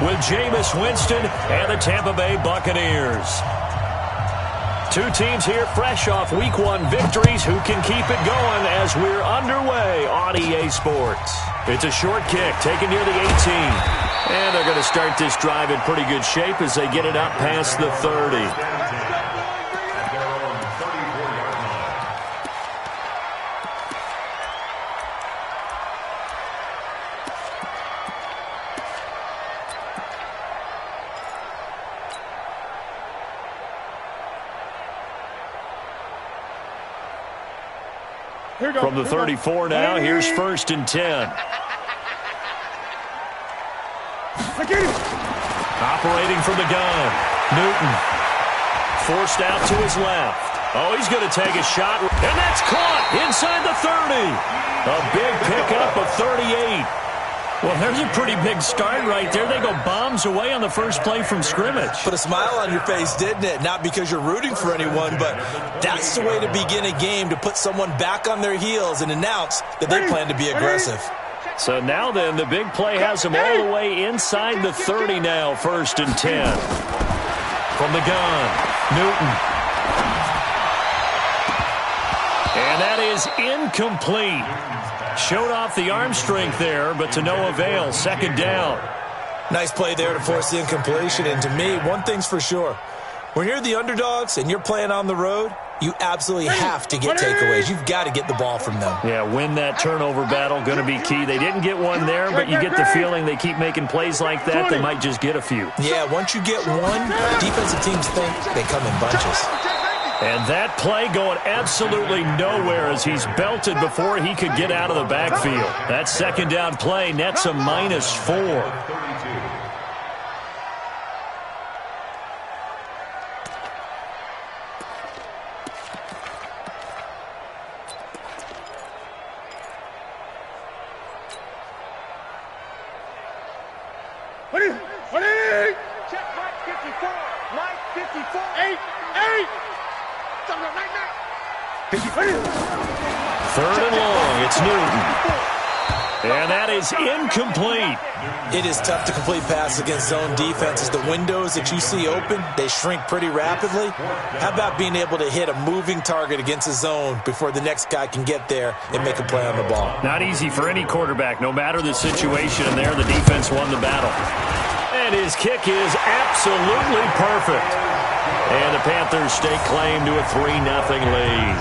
with Jameis Winston and the Tampa Bay Buccaneers. Two teams here fresh off Week 1 victories who can keep it going as we're underway on EA Sports. It's a short kick taken near the 18. And they're going to start this drive in pretty good shape as they get it up past the 30. From the 34 now, here's 1st and 10. Operating from the gun, Newton. Forced out to his left. Oh, he's going to take a shot, and that's caught inside the 30. A big pickup of 38. Well, there's a pretty big start right there. They go bombs away on the first play from scrimmage. Put a smile on your face, didn't it? Not because you're rooting for anyone, but that's the way to begin a game, to put someone back on their heels and announce that they plan to be aggressive. So now then, the big play has them all the way inside the 30 now, 1st and 10. From the gun, Newton. And that is incomplete. Showed off the arm strength there, but to no avail. 2nd down. Nice play there to force the incompletion. And to me, one thing's for sure. When you're the underdogs and you're playing on the road, you absolutely have to get takeaways. You've got to get the ball from them. Yeah, win that turnover battle, going to be key. They didn't get one there, but you get the feeling they keep making plays like that, they might just get a few. Yeah, once you get one, defensive teams think they come in bunches. And that play going absolutely nowhere as he's belted before he could get out of the backfield. That 2nd down play nets a -4. Check Mike 54. Mike 54. 8. 3rd and long, it's Newton. And that is incomplete. It is tough to complete passes against zone defenses. The windows that you see open, they shrink pretty rapidly. How about being able to hit a moving target against a zone before the next guy can get there and make a play on the ball? Not easy for any quarterback, no matter the situation. And there, the defense won the battle. And his kick is absolutely perfect. And the Panthers stake claim to a 3-0 lead.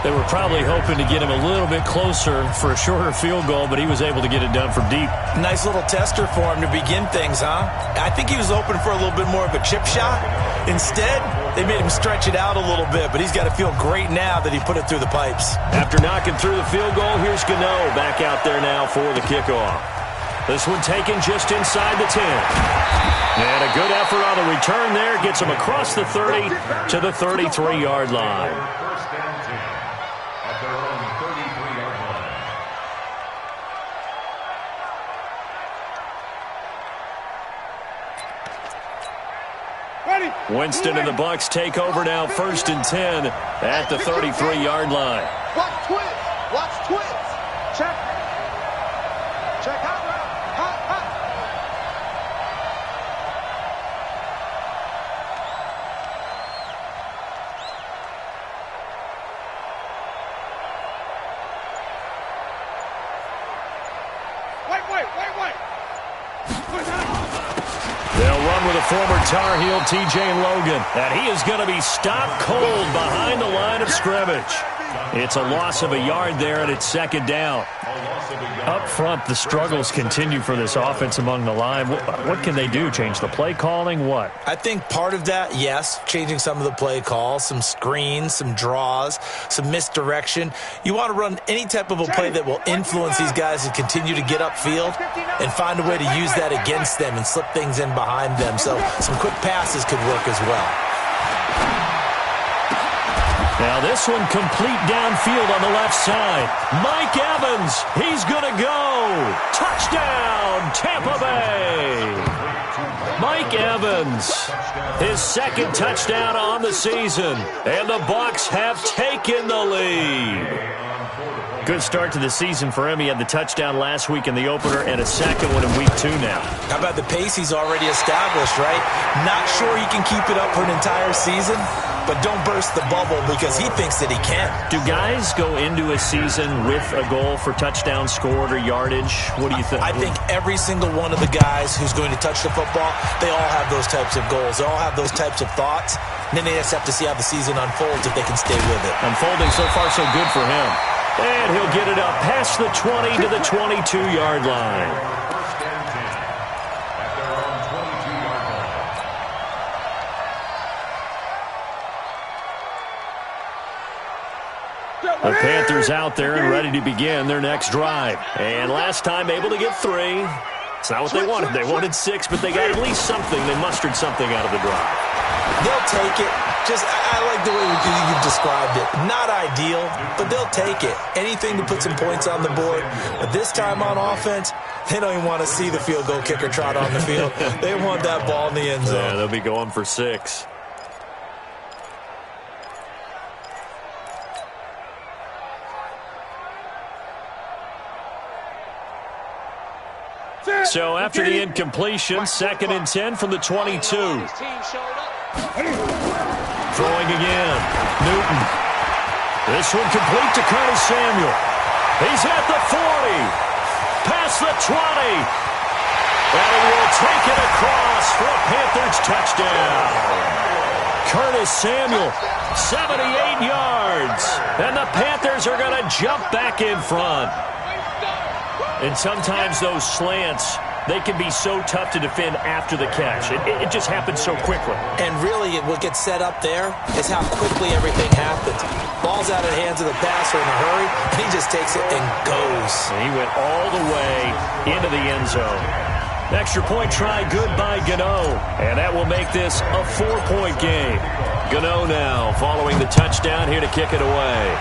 They were probably hoping to get him a little bit closer for a shorter field goal, but he was able to get it done from deep. Nice little tester for him to begin things, huh? I think he was hoping for a little bit more of a chip shot. Instead, they made him stretch it out a little bit, but he's got to feel great now that he put it through the pipes. After knocking through the field goal, here's Gano back out there now for the kickoff. This one taken just inside the 10. And a good effort on the return there gets him across the 30 to the 33-yard line. Winston and the Bucs take over now, 1st and 10 at the 33-yard line. Watch twist. Watch twist. Check. Check hot route. Hot. Wait. They'll run with a former Tar Heel, T.J. Logan. And he is going to be stopped cold behind the line of scrimmage. It's a loss of a yard there, and it's 2nd down. Up front, the struggles continue for this offense among the line. What can they do? Change the play calling? What? I think part of that, yes, changing some of the play calls, some screens, some draws, some misdirection. You want to run any type of a play that will influence these guys to continue to get upfield and find a way to use that against them and slip things in behind them. So some quick passes could work as well. Now this one complete downfield on the left side. Mike Evans, he's going to go. Touchdown, Tampa Bay. Mike Evans, his 2nd touchdown on the season. And the Bucs have taken the lead. Good start to the season for him. He had the touchdown last week in the opener and a second one in week 2 now. How about the pace he's already established, right? Not sure he can keep it up for an entire season, but don't burst the bubble because he thinks that he can. Do guys go into a season with a goal for touchdown scored or yardage? What do you think? I think every single one of the guys who's going to touch the football, they all have those types of goals. They all have those types of thoughts. And then they just have to see how the season unfolds if they can stay with it. Unfolding so far so good for him. And he'll get it up past the 20 to the 22-yard line. The Panthers out there and ready to begin their next drive. And last time able to get 3. It's not what they wanted. They wanted 6, but they got at least something. They mustered something out of the drive. They'll take it. I like the way you've described it. Not ideal, but they'll take it. Anything to put some points on the board. But this time on offense, they don't even want to see the field goal kicker trot on the field. They want that ball in the end zone. Yeah, they'll be going for 6. So after the incompletion, 2nd and 10 from the 22. Throwing again. Newton. This one complete to Curtis Samuel. He's at the 40. Past the 20. And he will take it across for a Panthers touchdown. Curtis Samuel, 78 yards. And the Panthers are going to jump back in front. And sometimes those slants, they can be so tough to defend after the catch. It just happens so quickly. And really, what gets set up there is how quickly everything happens. Ball's out of the hands of the passer in a hurry, and he just takes it and goes. And he went all the way into the end zone. Extra point try, good by Gano. And that will make this a 4-point game. Gano now following the touchdown here to kick it away.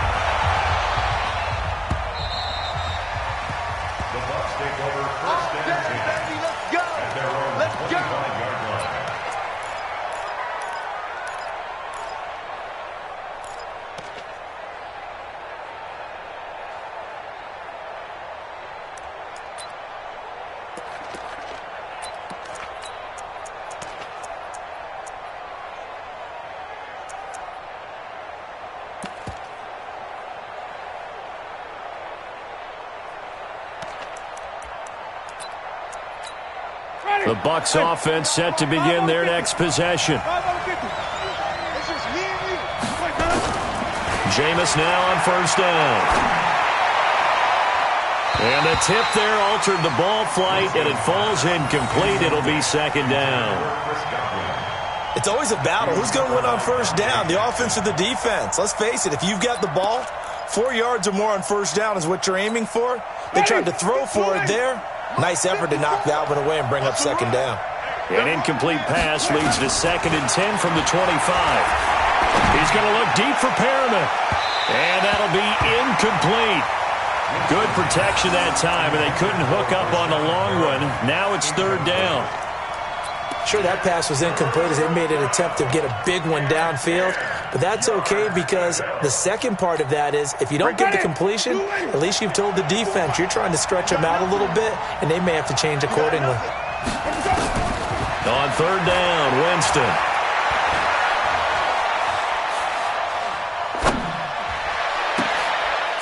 The Bucs offense set to begin their next possession. Jameis now on 1st down. And the tip there altered the ball flight, and it falls incomplete. It'll be 2nd down. It's always a battle. Who's going to win on 1st down, the offense or the defense? Let's face it, if you've got the ball, 4 yards or more on 1st down is what you're aiming for. They tried to throw for it there. Nice effort to knock that one away and bring up 2nd down. An incomplete pass leads to 2nd and 10 from the 25. He's going to look deep for Perriman. And that'll be incomplete. Good protection that time, and they couldn't hook up on the long one. Now it's 3rd down. Sure, that pass was incomplete as they made an attempt to get a big one downfield. But that's okay because the second part of that is if you don't get the completion, at least you've told the defense you're trying to stretch them out a little bit, and they may have to change accordingly. On 3rd down, Winston.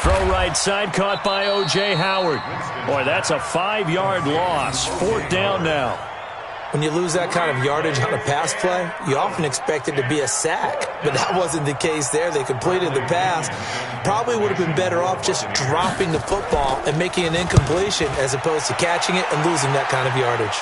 Throw right side, caught by O.J. Howard. Boy, that's a 5-yard loss. 4th down now. When you lose that kind of yardage on a pass play, you often expect it to be a sack. But that wasn't the case there. They completed the pass. Probably would have been better off just dropping the football and making an incompletion as opposed to catching it and losing that kind of yardage.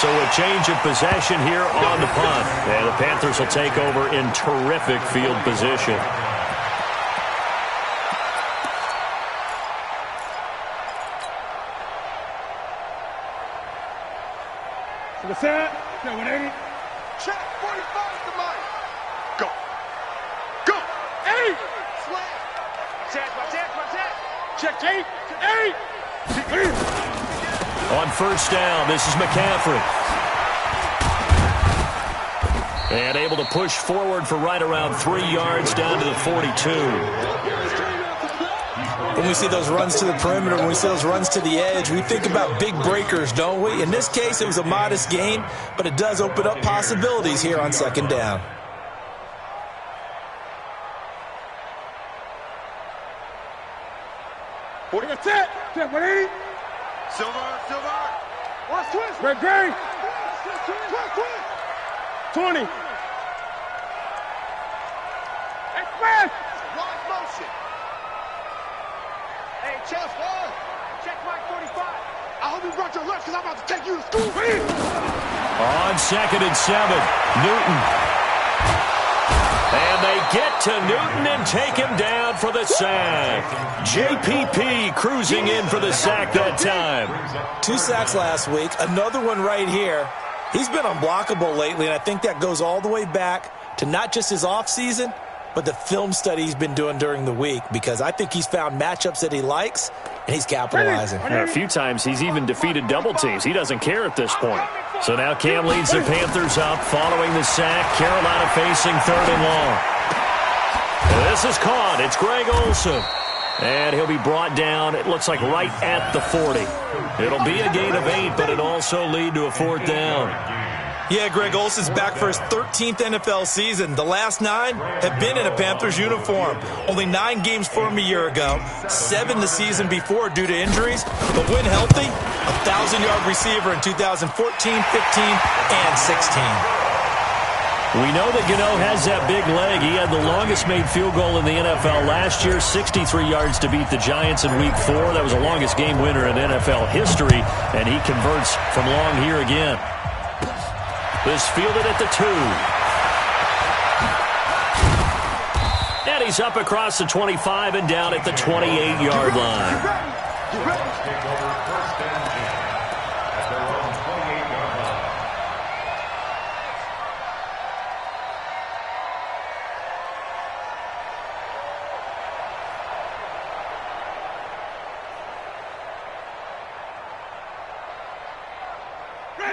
So a change of possession here on the punt. And the Panthers will take over in terrific field position. To the set. No, 180. Check. 45 to Mike. Go. Go. 80. Slam. Check. Check. 8. On 1st down, this is McCaffrey. And able to push forward for right around 3 yards down to the 42. When we see those runs to the perimeter, when we see those runs to the edge, we think about big breakers, don't we? In this case, it was a modest gain, but it does open up possibilities here on second down. That's it. 180. Silver. Watch twist. Red green. Twist. 20. Express. Wide motion. Hey, chest one. Check Mike 45. I hope you brought your lunch because I'm about to take you to school. On 2nd and 7, Newton. And they get to Newton and take him down for the sack. JPP cruising in for the sack that time. 2 sacks last week, another one right here. He's been unblockable lately, and I think that goes all the way back to not just his offseason, but the film study he's been doing during the week, because I think he's found matchups that he likes, and he's capitalizing. A few times he's even defeated double teams. He doesn't care at this point. So now Cam leads the Panthers up following the sack. Carolina facing 3rd and long. This is caught. It's Greg Olsen. And he'll be brought down, it looks like right at the 40. It'll be a gain of 8, but it'll also lead to a 4th down. Yeah, Greg Olsen's back for his 13th NFL season. The last 9 have been in a Panthers uniform. Only 9 games for him a year ago, 7 the season before due to injuries. But when healthy, a 1,000-yard receiver in 2014, 15, and 16. We know that Gano has that big leg. He had the longest made field goal in the NFL last year, 63 yards to beat the Giants in Week 4. That was the longest game winner in NFL history, and he converts from long here again. This fielded at the 2. And he's up across the 25 and down at the 28-yard line.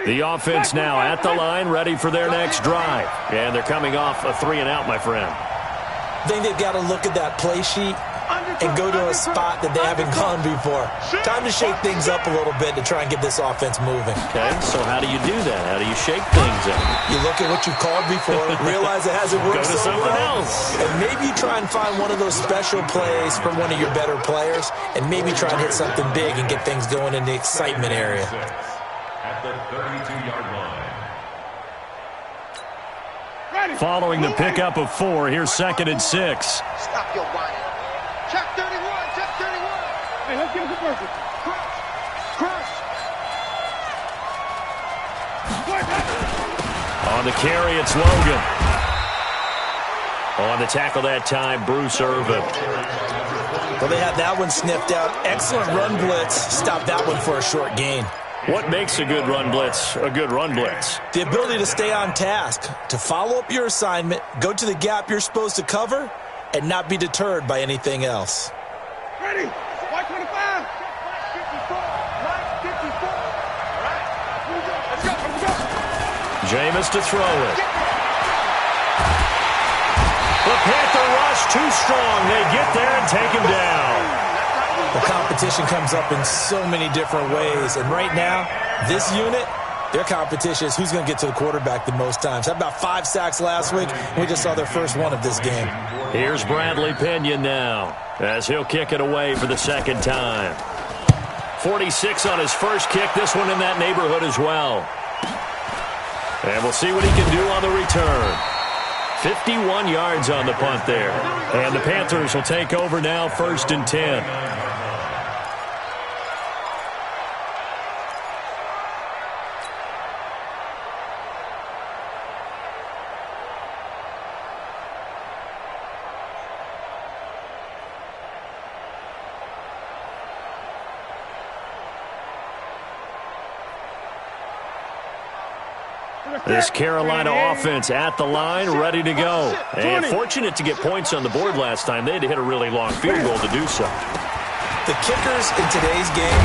The offense now at the line, ready for their next drive. And they're coming off a 3-and-out, my friend. I think they've got to look at that play sheet and go to a spot that they haven't gone before. Time to shake things up a little bit to try and get this offense moving. Okay, so how do you do that? How do you shake things up? You look at what you've called before, realize it hasn't worked so well. Else. And maybe you try and find one of those special plays from one of your better players, and maybe try and hit something big and get things going in the excitement area. At the 32-yard line. Following the pickup of 4, here's 2nd and 6. Stop your whining. Check 31. Hey, let's get a conversion. Crush. On the carry, it's Logan. On the tackle that time, Bruce Irvin. Well, they had that one sniffed out. Excellent run blitz. Stopped that one for a short gain. What makes a good run blitz a good run blitz? The ability to stay on task, to follow up your assignment, go to the gap you're supposed to cover, and not be deterred by anything else. Ready. White 25. Black 54. All right. Let's go. Jameis to throw it. The Panther rush too strong. They get there and take him down. The competition comes up in so many different ways. And right now, this unit, their competition is who's going to get to the quarterback the most times. How about 5 sacks last week? We just saw their first one of this game. Here's Bradley Pinion now as he'll kick it away for the 2nd time. 46 on his first kick. This one in that neighborhood as well. And we'll see what he can do on the return. 51 yards on the punt there. And the Panthers will take over now, 1st and 10. This Carolina offense at the line, ready to go. And fortunate to get points on the board last time. They had to hit a really long field goal to do so. The kickers in today's game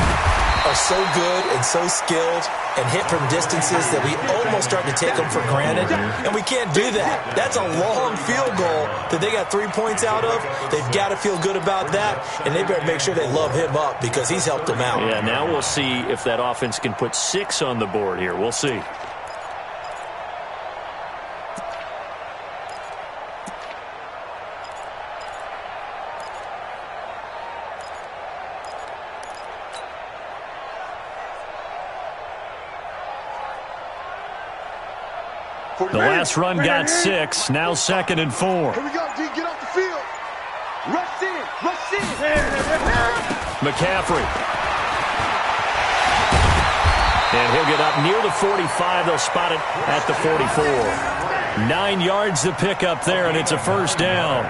are so good and so skilled. and hit from distances that we almost start to take them for granted, and we can't do that. That's a long field goal that they got 3 points out of. They've got to feel good about that, and they better make sure they love him up because he's helped them out. Yeah, now we'll see if that offense can put 6 on the board here. We'll see. The last run got 6. Now 2nd and 4. Here we go, D. Get off the field. Rush in. Rush in. McCaffrey. And he'll get up near the 45. They'll spot it at the 44. 9 yards to pick up there, and it's a first down.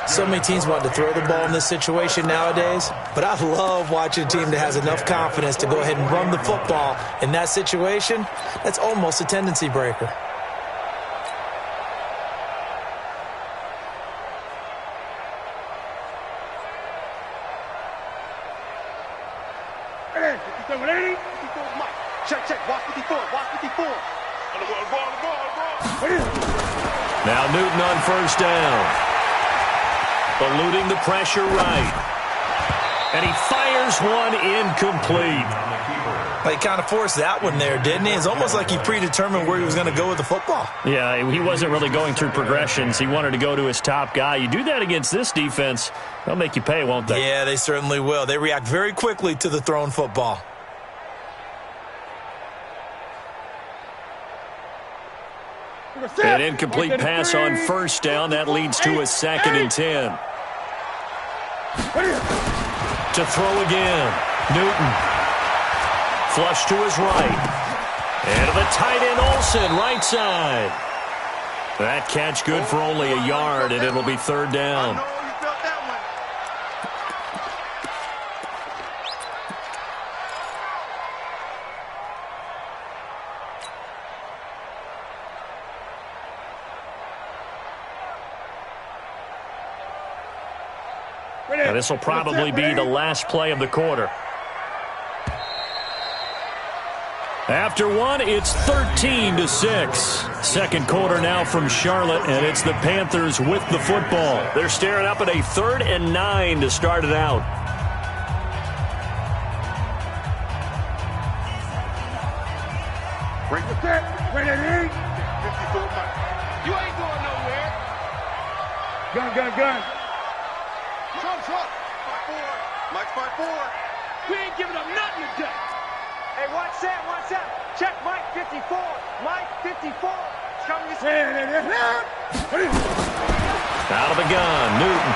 So many teams want to throw the ball in this situation nowadays, but I love watching a team that has enough confidence to go ahead and run the football. In that situation, that's almost a tendency breaker. Check. Watch 54. Now Newton on first down. Eluding the pressure right. And he fires one incomplete. But he kind of forced that one there, didn't he? It's almost like he predetermined where he was going to go with the football. Yeah, he wasn't really going through progressions. He wanted to go to his top guy. You do that against this defense, they'll make you pay, won't they? Yeah, they certainly will. They react very quickly to the thrown football. An incomplete pass on first down. That leads to a 2nd and 10. To throw again. Newton. Flush to his right. And to the tight end, Olsen, right side. That catch good for only a yard, and it'll be 3rd down. Now, this will probably be the last play of the quarter. After one, it's 13-6. Second quarter now from Charlotte, and it's the Panthers with the football. They're staring up at a 3rd and 9 to start it out. Bring the set. Bring it in. 54 Mike. You ain't going nowhere. Gun. Trump. 5-4. Mike 5-4. We ain't giving up nothing today. Hey, watch that. Check Mike 54. Mike 54. It's coming this way. Out of the gun, Newton.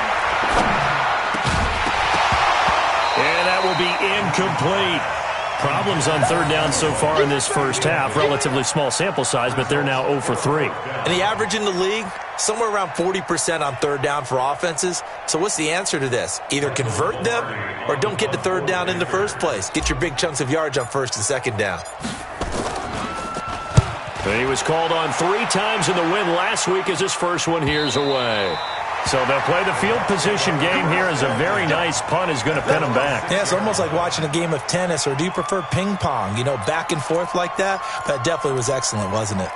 And that will be incomplete. Problems on 3rd down so far in this first half. Relatively small sample size, but they're now 0 for 3. And the average in the league, somewhere around 40% on 3rd down for offenses. So what's the answer to this? Either convert them or don't get to 3rd down in the first place. Get your big chunks of yards on 1st and 2nd down. He was called on 3 times in the win last week as his first one here's away. So they'll play the field position game here as a very nice punt is going to pin them back. Yeah, it's almost like watching a game of tennis, or do you prefer ping pong? You know, back and forth like that? That definitely was excellent, wasn't it?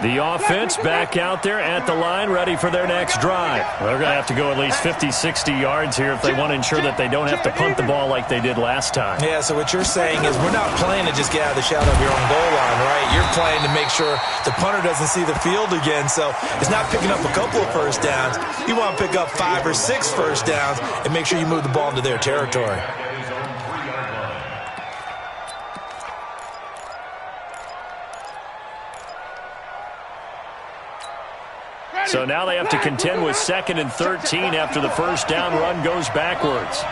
The offense back out there at the line, ready for their next drive. They're going to have to go at least 50, 60 yards here if they want to ensure that they don't have to punt the ball like they did last time. Yeah, so what you're saying is we're not playing to just get out of the shadow of your own goal line, right? You're playing to make sure the punter doesn't see the field again. So it's not picking up a couple of first downs. You want to pick up 5 or 6 first downs and make sure you move the ball into their territory. So now they have to contend with 2nd and 13 after the first down run goes backwards.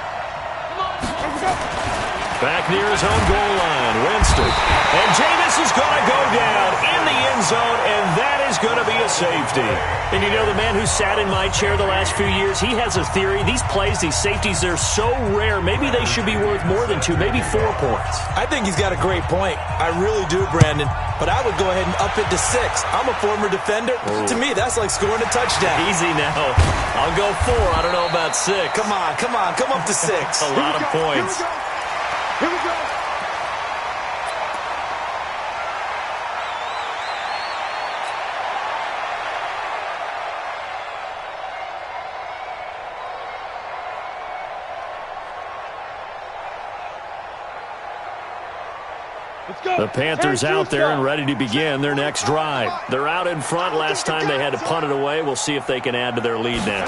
Back near his own goal line, Winston. And Jameis is going to go down in the end zone, and that is going to be a safety. And you know, the man who sat in my chair the last few years, he has a theory. These plays, these safeties, they're so rare. Maybe they should be worth more than 2, maybe 4 points. I think he's got a great point. I really do, Brandon. But I would go ahead and up it to 6. I'm a former defender. Ooh. To me, that's like scoring a touchdown. Easy now. I'll go 4. I don't know about 6. Come on. Come up to 6. A lot of points. Here we go. The Panthers out there and ready to begin their next drive. They're out in front. Last time they had to punt it away. We'll see if they can add to their lead now.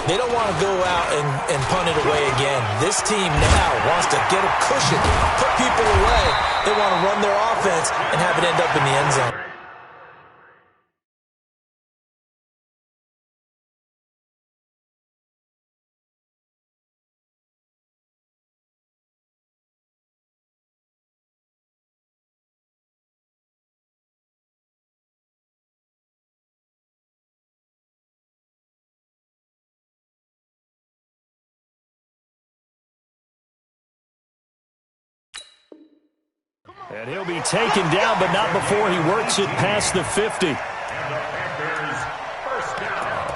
They don't want to go out and punt it away again. This team now wants to get a cushion, put people away. They want to run their offense and have it end up in the end zone. And he'll be taken down, but not before he works it past the 50. And the Panthers first down.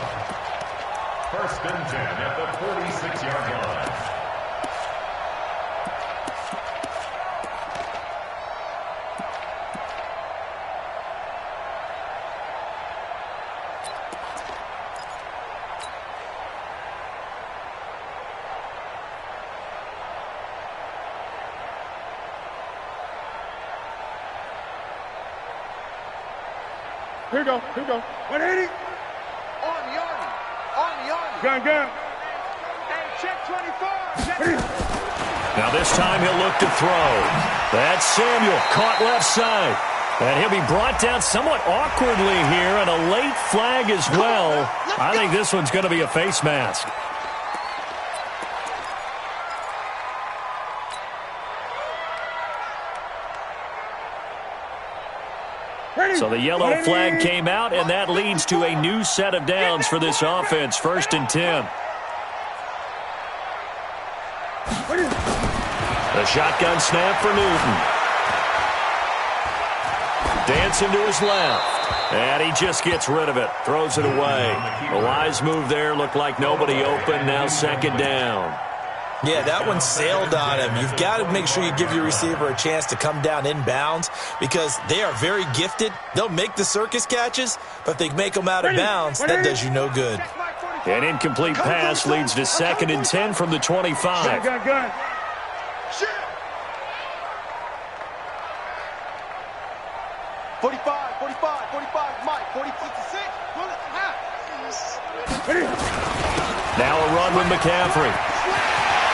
1st and 10 at the 46-yard line. Here we go. 180. On the army. Gun. Hey, check 24. Now this time he'll look to throw. That's Samuel, caught left side. And he'll be brought down somewhat awkwardly here, and a late flag as well. I think this one's going to be a face mask. So the yellow flag came out, and that leads to a new set of downs for this offense. 1st and 10. The shotgun snap for Newton. Dancing to his left. And he just gets rid of it. Throws it away. A wise move there. Looked like nobody open. Now 2nd down. Yeah, that one sailed on him. You've got to make sure you give your receiver a chance to come down inbounds because they are very gifted. They'll make the circus catches, but if they make them out of bounds, that does you no good. An incomplete pass leads to 2nd and 10 from the 25. Gun. Shit. 45, Mike, 46. Now a run with McCaffrey.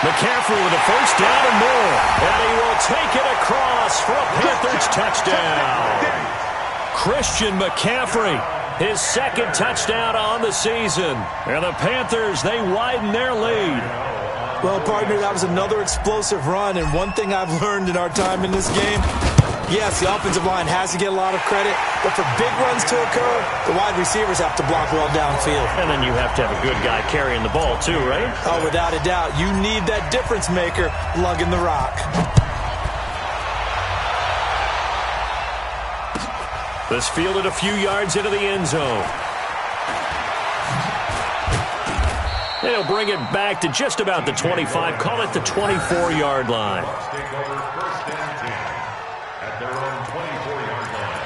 McCaffrey with a 1st down and more. And he will take it across for a Panthers touchdown. Christian McCaffrey, his 2nd touchdown on the season. And the Panthers, they widen their lead. Well, partner, that was another explosive run. And one thing I've learned in our time in this game, yes, the offensive line has to get a lot of credit, but for big runs to occur, the wide receivers have to block well downfield. And then you have to have a good guy carrying the ball too, right? Oh, without a doubt. You need that difference maker lugging the rock. This fielded a few yards into the end zone. They'll bring it back to just about the 25, call it the 24-yard line. Take over 1st and 10 at their own 24-yard line.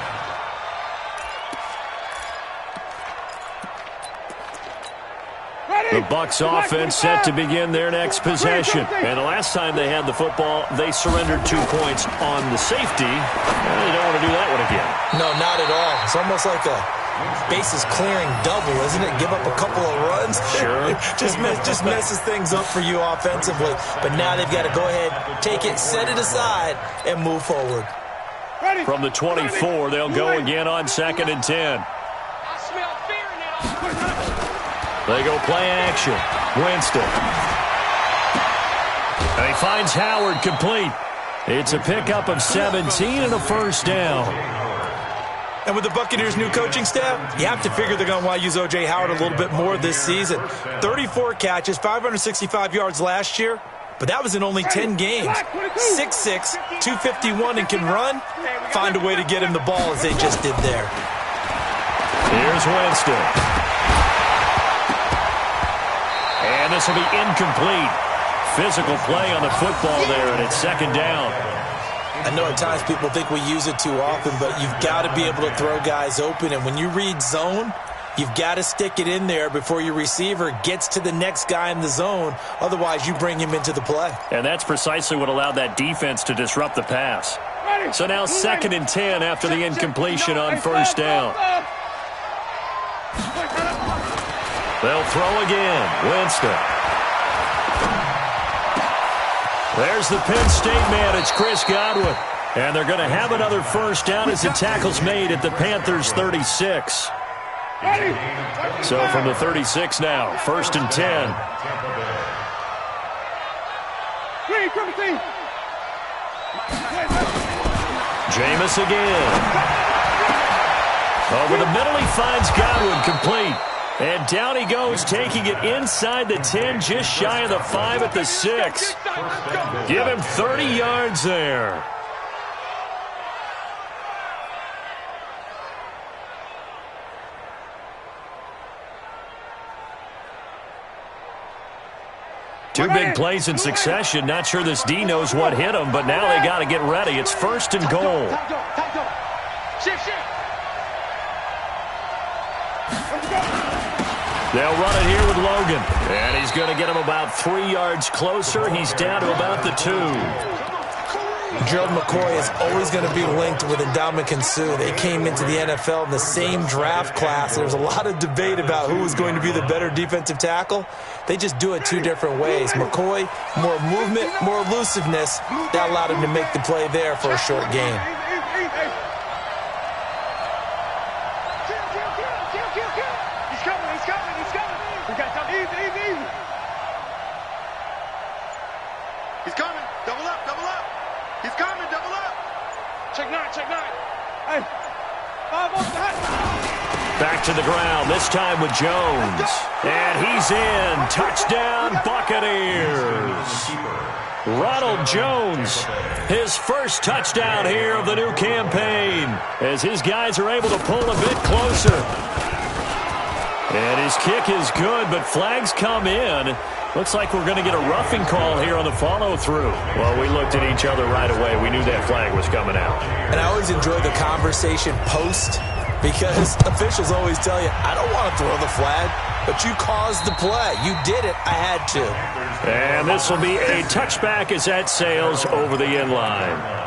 The Bucs offense set to begin their next possession. And the last time they had the football, they surrendered 2 points on the safety. And they don't want to do that one again. No, not at all. It's almost like a bases clearing double, isn't it? Give up a couple of runs. Sure. just messes things up for you offensively. But now they've got to go ahead, take it, set it aside, and move forward. From the 24, they'll go again on 2nd and 10. I smell fear now. They go play action. Winston. And he finds Howard complete. It's a pickup of 17 and a first down. And with the Buccaneers' new coaching staff, you have to figure they're going to want to use O.J. Howard a little bit more this season. 34 catches, 565 yards last year, but that was in only 10 games. 6'6", 251, and can run. Find a way to get him the ball as they just did there. Here's Winston. And this will be incomplete. Physical play on the football there, and it's second down. I know at times people think we use it too often, but you've got to be able to throw guys open. And when you read zone, you've got to stick it in there before your receiver gets to the next guy in the zone. Otherwise, you bring him into the play. And that's precisely what allowed that defense to disrupt the pass. So now 2nd and 10 after the incompletion on first down. They'll throw again. Winston. There's the Penn State man. It's Chris Godwin. And they're going to have another first down as the tackle's made at the Panthers' 36. So from the 36 now, 1st and 10. Jameis again. Over the middle, he finds Godwin complete. And down he goes, taking it inside the 10, just shy of the 5 at the 6. Give him 30 yards there. Two big plays in succession. Not sure this D knows what hit him, but now they got to get ready. It's 1st and goal. They'll run it here with Logan. And he's going to get him about 3 yards closer. He's down to about the 2. Gerald McCoy is always going to be linked with Ndamukong Suh. They came into the NFL in the same draft class. There's a lot of debate about who was going to be the better defensive tackle. They just do it 2 different ways. McCoy, more movement, more elusiveness. That allowed him to make the play there for a short gain. He's coming. Double up, double up. He's coming, double up. Check 9, check 9. Hey. Back to the ground, this time with Jones. And he's in. Touchdown, Buccaneers. Ronald Jones, his first touchdown here of the new campaign, as his guys are able to pull a bit closer. And his kick is good, but flags come in. Looks like we're going to get a roughing call here on the follow-through. Well, we looked at each other right away. We knew that flag was coming out. And I always enjoy the conversation post, because officials always tell you, I don't want to throw the flag, but you caused the play. You did it. I had to. And this will be a touchback as that sails over the end line.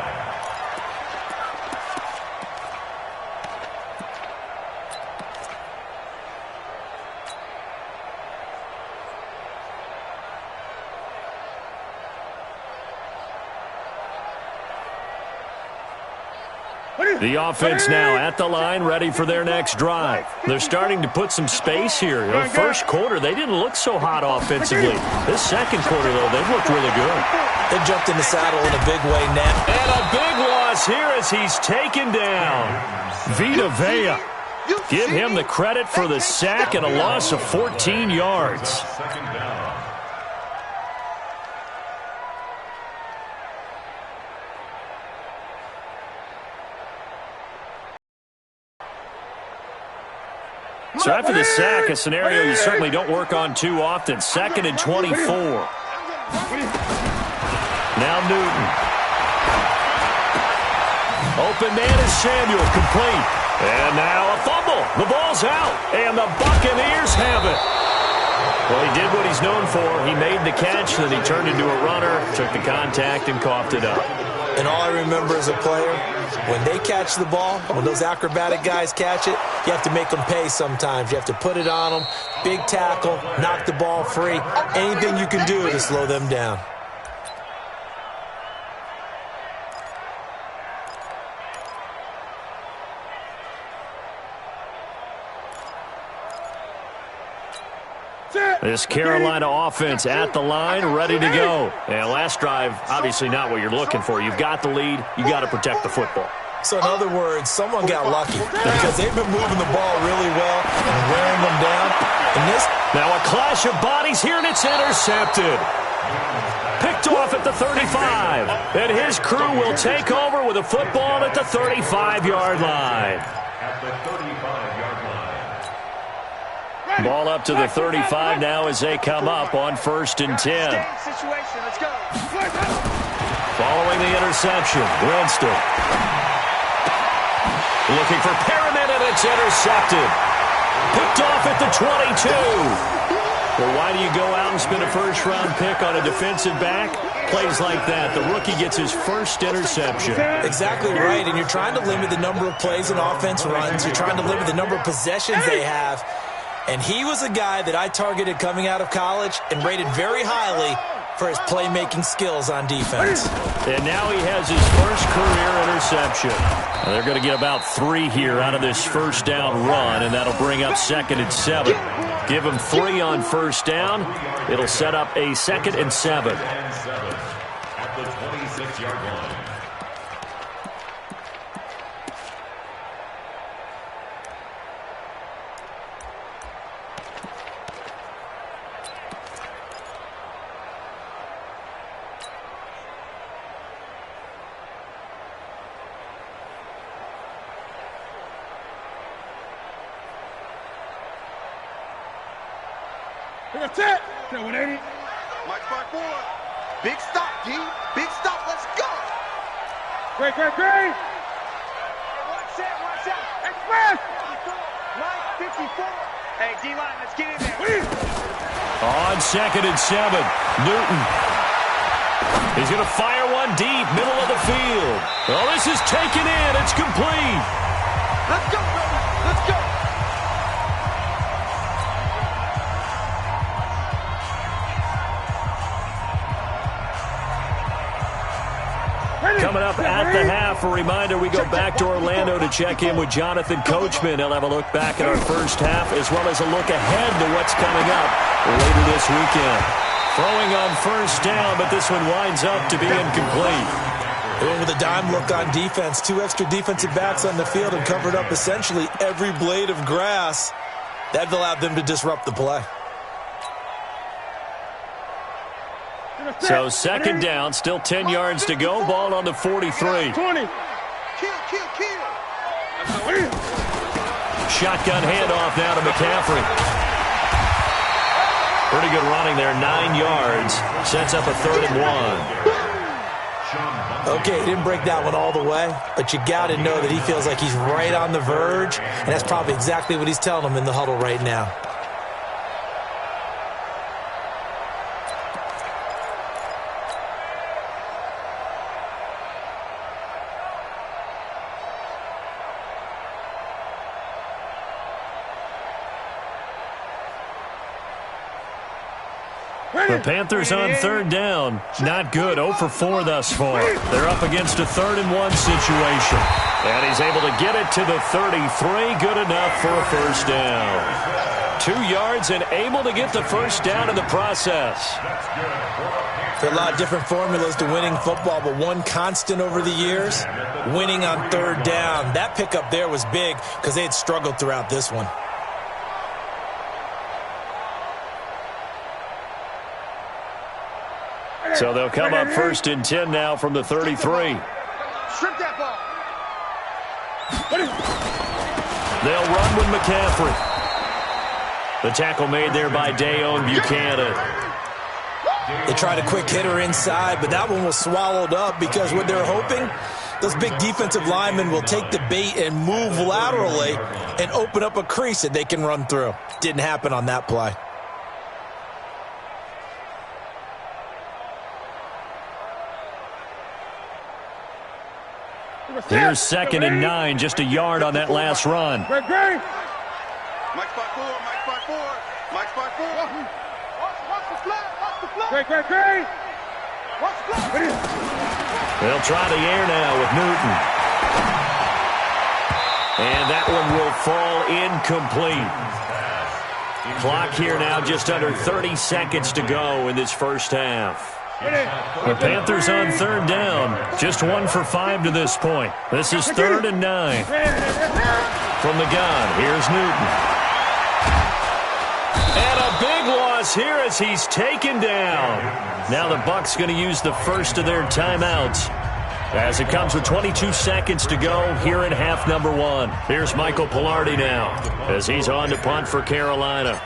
The offense now at the line, ready for their next drive. They're starting to put some space here. You know, first quarter, they didn't look so hot offensively. This second quarter, though, they've looked really good. They jumped in the saddle in a big way now. And a big loss here as he's taken down. Vita Vea. Give him the credit for the sack and a loss of 14 yards. So after the sack, a scenario you certainly don't work on too often. 2nd and 24. Now Newton. Open man is Samuel, complete. And now a fumble. The ball's out, and the Buccaneers have it. Well, he did what he's known for. He made the catch, then he turned into a runner, took the contact, and coughed it up. And all I remember as a player, when they catch the ball, when those acrobatic guys catch it, you have to make them pay sometimes. You have to put it on them, big tackle, knock the ball free. Anything you can do to slow them down. Set. This Carolina offense at the line, ready to go. And last drive, obviously not what you're looking for. You've got the lead. You got to protect the football. So in other words, someone got lucky because they've been moving the ball really well and wearing them down. Now a clash of bodies here, and it's intercepted. Picked off at the 35. And his crew will take over with a football at the 35-yard line. At the 35-yard line. Ball up to the 35 now as they come up on 1st and 10. Let's go. Following the interception, Winston. Looking for Perriman, and it's intercepted. Picked off at the 22. Well, why do you go out and spend a first-round pick on a defensive back? Plays like that. The rookie gets his first interception. Exactly right, and you're trying to limit the number of plays an offense runs. You're trying to limit the number of possessions they have. And he was a guy that I targeted coming out of college and rated very highly for his playmaking skills on defense. And now he has his first career interception. Now they're going to get about 3 here out of this first down run, and that'll bring up 2nd and 7. Give him 3 on first down. It'll set up a 2nd and 7. At the 26-yard line. That's it. 180. Mike 5-4. Big stop, D. Big stop. Let's go. Great. Watch out. Express. Mike 54. Hey, D-line, let's get in there. On 2nd and 7, Newton. He's going to fire one deep, middle of the field. Well, this is taken in. It's complete. Let's go, baby. Let's go. Coming up at the half, a reminder, we go back to Orlando to check in with Jonathan Coachman. He'll have a look back at our first half as well as a look ahead to what's coming up later this weekend. Throwing on first down, but this one winds up to be incomplete. They went with a dime look on defense. 2 extra defensive backs on the field and covered up essentially every blade of grass. That allowed them to disrupt the play. So 2nd down, still 10 yards to go. Ball on the 43. 20. Kill. Shotgun handoff now to McCaffrey. Pretty good running there, 9 yards. Sets up a 3rd and 1. Okay, he didn't break that one all the way, but you got to know that he feels like he's right on the verge, and that's probably exactly what he's telling them in the huddle right now. The Panthers on 3rd down. Not good. 0 for 4 thus far. They're up against a 3rd and 1 situation. And he's able to get it to the 33. Good enough for a first down. 2 yards and able to get the first down in the process. There are a lot of different formulas to winning football, but one constant over the years, winning on 3rd down. That pickup there was big because they had struggled throughout this one. So they'll come up 1st and 10 now from the 33. Strip that ball. They'll run with McCaffrey. The tackle made there by Dayon Buchanan. They tried a quick hitter inside, but that one was swallowed up because what they're hoping, those big defensive linemen will take the bait and move laterally and open up a crease that they can run through. Didn't happen on that play. Here's 2nd and 9, just a yard on that last run. Mike 5-4. Mike 5-4. Mike 5-4. Watch the flat. Great. Watch the flat. They'll try the air now with Newton. And that one will fall incomplete. Clock here now, just under 30 seconds to go in this first half. The Panthers on third down. Just 1 for 5 to this point. This is 3rd and 9. From the gun, here's Newton. And a big loss here as he's taken down. Now the Bucs going to use the first of their timeouts as it comes with 22 seconds to go here in half number 1. Here's Michael Pilardi now as he's on to punt for Carolina.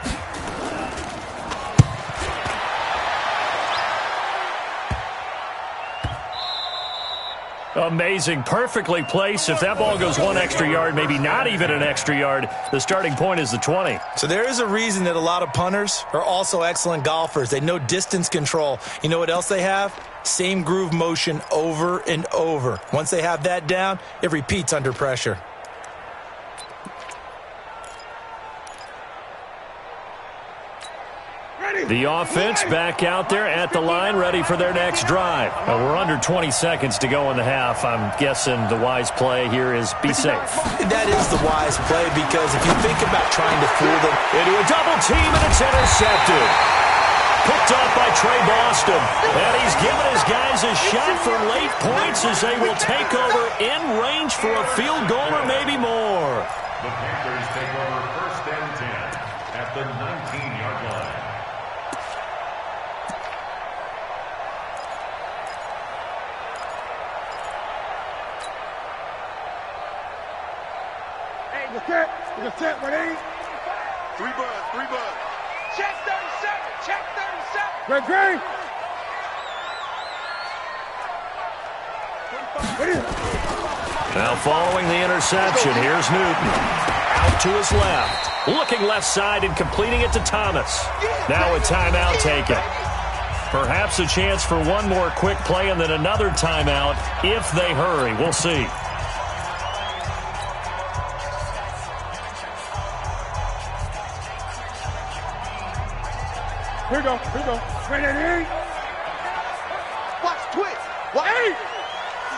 Amazing. Perfectly placed. If that ball goes 1 extra yard, maybe not even an extra yard, the starting point is the 20. So there is a reason that a lot of punters are also excellent golfers. They know distance control. You know what else they have? Same groove motion over and over. Once they have that down, it repeats under pressure. The offense back out there at the line, ready for their next drive. We're under 20 seconds to go in the half. I'm guessing the wise play here is be safe. That is the wise play, because if you think about trying to fool them into a double team, and it's intercepted. Picked up by Trey Boston. And he's given his guys a shot for late points as they will take over in range for a field goal or maybe more. The Panthers take over 1st and 10 at the 19-yard line. Look at 180. 3 buds. Check 37. Great. Now following the interception, here's Newton. Out to his left. Looking left side and completing it to Thomas. Now a timeout taken. Perhaps a chance for one more quick play and then another timeout if they hurry. We'll see. Here we go. Wait, 8. Watch, twitch. What? 8.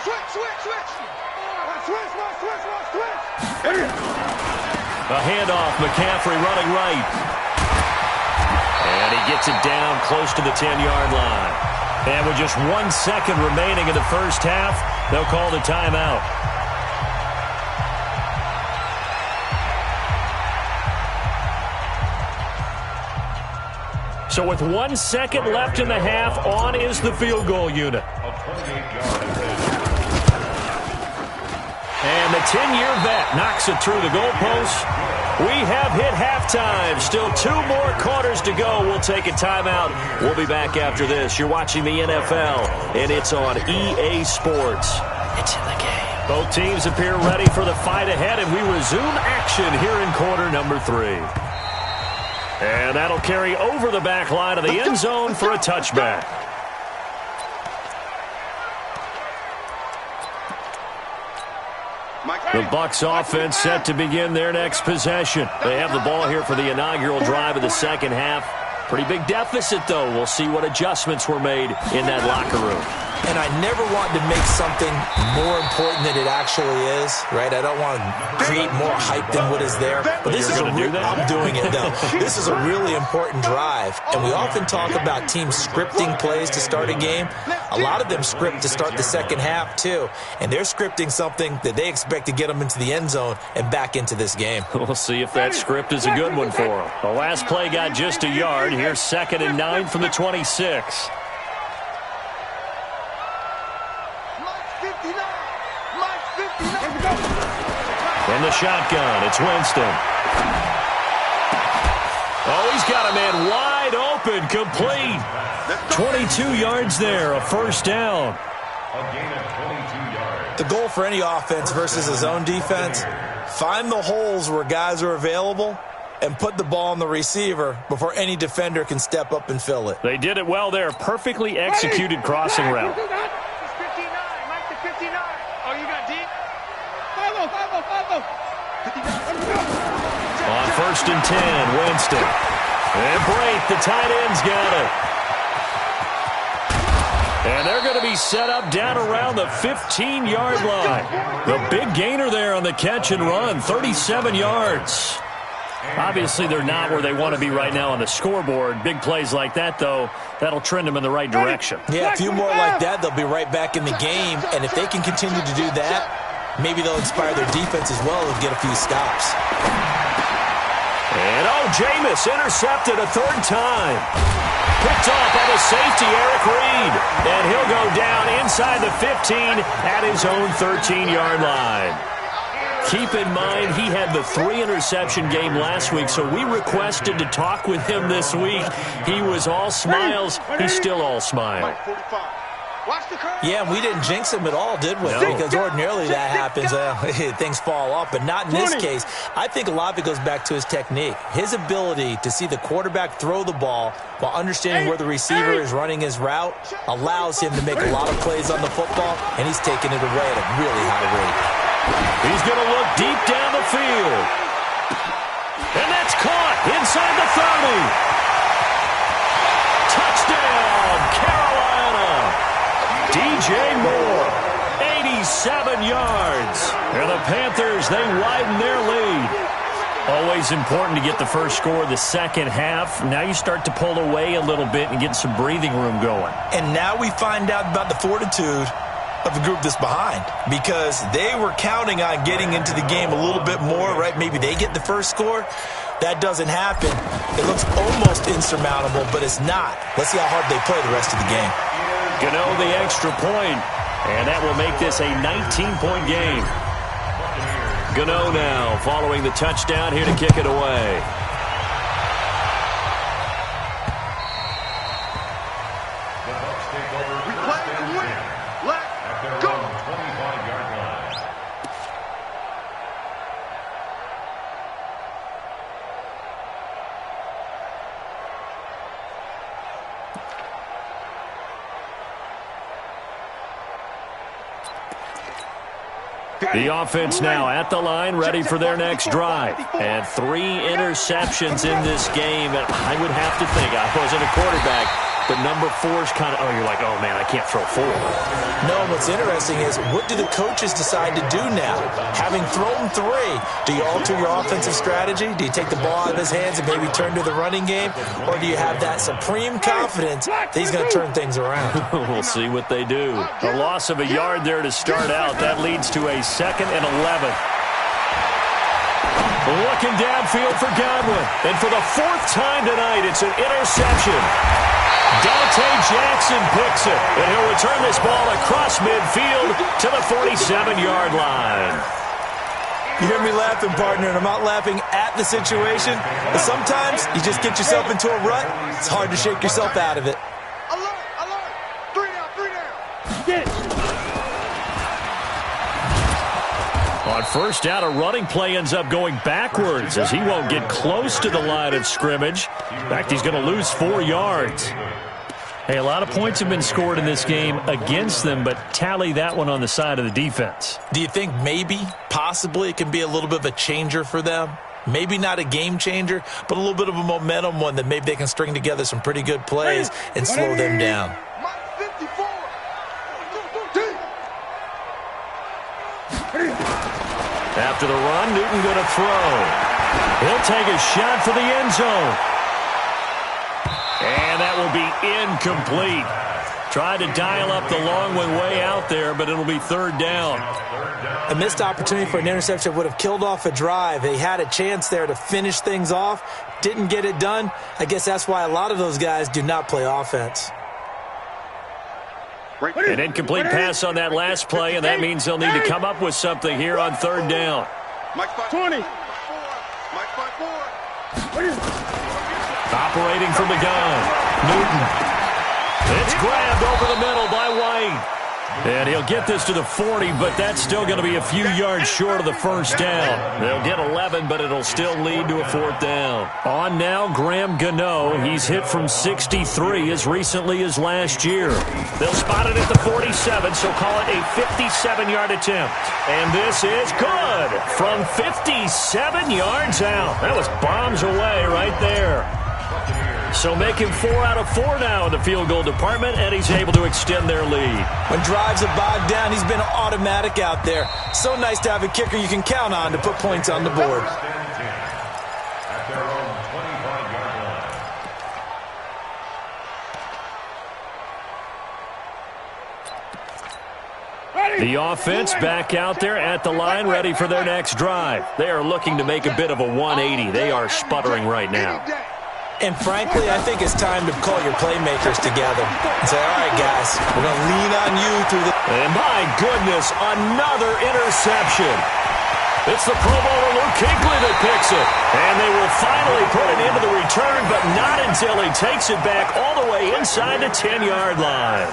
Switch. Switch. A handoff, McCaffrey running right. And he gets it down close to the 10-yard line. And with just 1 second remaining in the first half, they'll call the timeout. So with 1 second left in the half, on is the field goal unit. And the 10-year vet knocks it through the goalpost. We have hit halftime. Still 2 more quarters to go. We'll take a timeout. We'll be back after this. You're watching the NFL, and it's on EA Sports. It's in the game. Both teams appear ready for the fight ahead, and we resume action here in quarter number 3. And that'll carry over the back line of the end zone for a touchback. The Bucs offense set to begin their next possession. They have the ball here for the inaugural drive of the second half. Pretty big deficit, though. We'll see what adjustments were made in that locker room. And I never want to make something more important than it actually is, right? I don't want to create more hype than what is there. But this is do that? I'm doing it, though. This is a really important drive. And we often talk about teams scripting plays to start a game. A lot of them script to start the second half, too. And they're scripting something that they expect to get them into the end zone and back into this game. We'll see if that script is a good one for them. The last play got just a yard. Here's 2nd and 9 from the 26. From the shotgun, it's Winston. Oh, he's got a man wide open, complete. 22 yards there, a first down. A gain of 22 yards. The goal for any offense versus his own defense, find the holes where guys are available and put the ball on the receiver before any defender can step up and fill it. They did it well there. Perfectly executed crossing route. 59, Mike to 59. Oh, you got deep? 5-0. On 1st and 10, Winston. And Brate, the tight end's got it. And they're going to be set up down around the 15-yard line. The big gainer there on the catch and run, 37 yards. Obviously, they're not where they want to be right now on the scoreboard. Big plays like that, though, that'll trend them in the right direction. Yeah, a few more like that, they'll be right back in the game. And if they can continue to do that, maybe they'll inspire their defense as well and get a few stops. And, Jameis intercepted a third time. Picked off by the safety, Eric Reed. And he'll go down inside the 15 at his own 13-yard line. Keep in mind, he had the 3-interception game last week, so we requested to talk with him this week. He was all smiles. He's still all smile. Yeah, and we didn't jinx him at all, did we? No. Because ordinarily that happens. Things fall off, but not in this case. I think a lot of it goes back to his technique. His ability to see the quarterback throw the ball while understanding where the receiver is running his route allows him to make a lot of plays on the football, and he's taking it away at a really high rate. He's going to look deep down the field. And that's caught inside the 30. Touchdown, Carolina. DJ Moore, 87 yards. And the Panthers, they widen their lead. Always important to get the first score of the second half. Now you start to pull away a little bit and get some breathing room going. And now we find out about the fortitude of the group that's behind, because they were counting on getting into the game a little bit more, right? Maybe they get the first score. That doesn't happen. It looks almost insurmountable, but it's not. Let's see how hard they play the rest of the game. Gano the extra point, and that will make this a 19-point game. Gano now following the touchdown, here to kick it away. The offense now at the line, ready for their next drive. And 3 interceptions in this game. And I would have to think, I wasn't a quarterback, but number 4's kind of, you're like, oh, man, I can't throw 4. No, what's interesting is, what do the coaches decide to do now? Having thrown 3, do you alter your offensive strategy? Do you take the ball out of his hands and maybe turn to the running game? Or do you have that supreme confidence that he's going to turn things around? We'll see what they do. A loss of a yard there to start out. That leads to a 2nd and 11. Looking downfield for Godwin. And for the 4th time tonight, it's an interception. Dante Jackson picks it, and he'll return this ball across midfield to the 47-yard line. You hear me laughing, partner, and I'm not laughing at the situation. But sometimes you just get yourself into a rut. It's hard to shake yourself out of it. Alert, alert. 3 down, 3 down. Get it. On first down, a running play ends up going backwards as he won't get close to the line of scrimmage. In fact, he's going to lose 4 yards. Hey, a lot of points have been scored in this game against them, but tally that one on the side of the defense. Do you think maybe, possibly, it can be a little bit of a changer for them? Maybe not a game changer, but a little bit of a momentum one that maybe they can string together some pretty good plays and slow them down. After the run, Newton going to throw. He'll take a shot for the end zone. And that will be incomplete. Tried to dial up the long one way out there, but it'll be 3rd down. A missed opportunity for an interception would have killed off a drive. They had a chance there to finish things off. Didn't get it done. I guess that's why a lot of those guys do not play offense. An incomplete pass on that last play, and that means they'll need to come up with something here on 3rd down. 20. Operating from the gun, Newton. It's grabbed over the middle by White. And he'll get this to the 40, but that's still going to be a few yards short of the first down. They'll get 11, but it'll still lead to a 4th down. On now, Graham Gano. He's hit from 63 as recently as last year. They'll spot it at the 47, so call it a 57-yard attempt. And this is good from 57 yards out. That was bombs away right there. So making 4 out of 4 now in the field goal department, and he's able to extend their lead. When drives are bogged down, he's been automatic out there. So nice to have a kicker you can count on to put points on the board. The offense back out there at the line, ready for their next drive. They are looking to make a bit of a 180. They are sputtering right now. And frankly, I think it's time to call your playmakers together and say, all right, guys, we're going to lean on you through the... And my goodness, another interception. It's the Pro Bowler Luke Kuechly that picks it. And they will finally put it into the return, but not until he takes it back all the way inside the 10-yard line.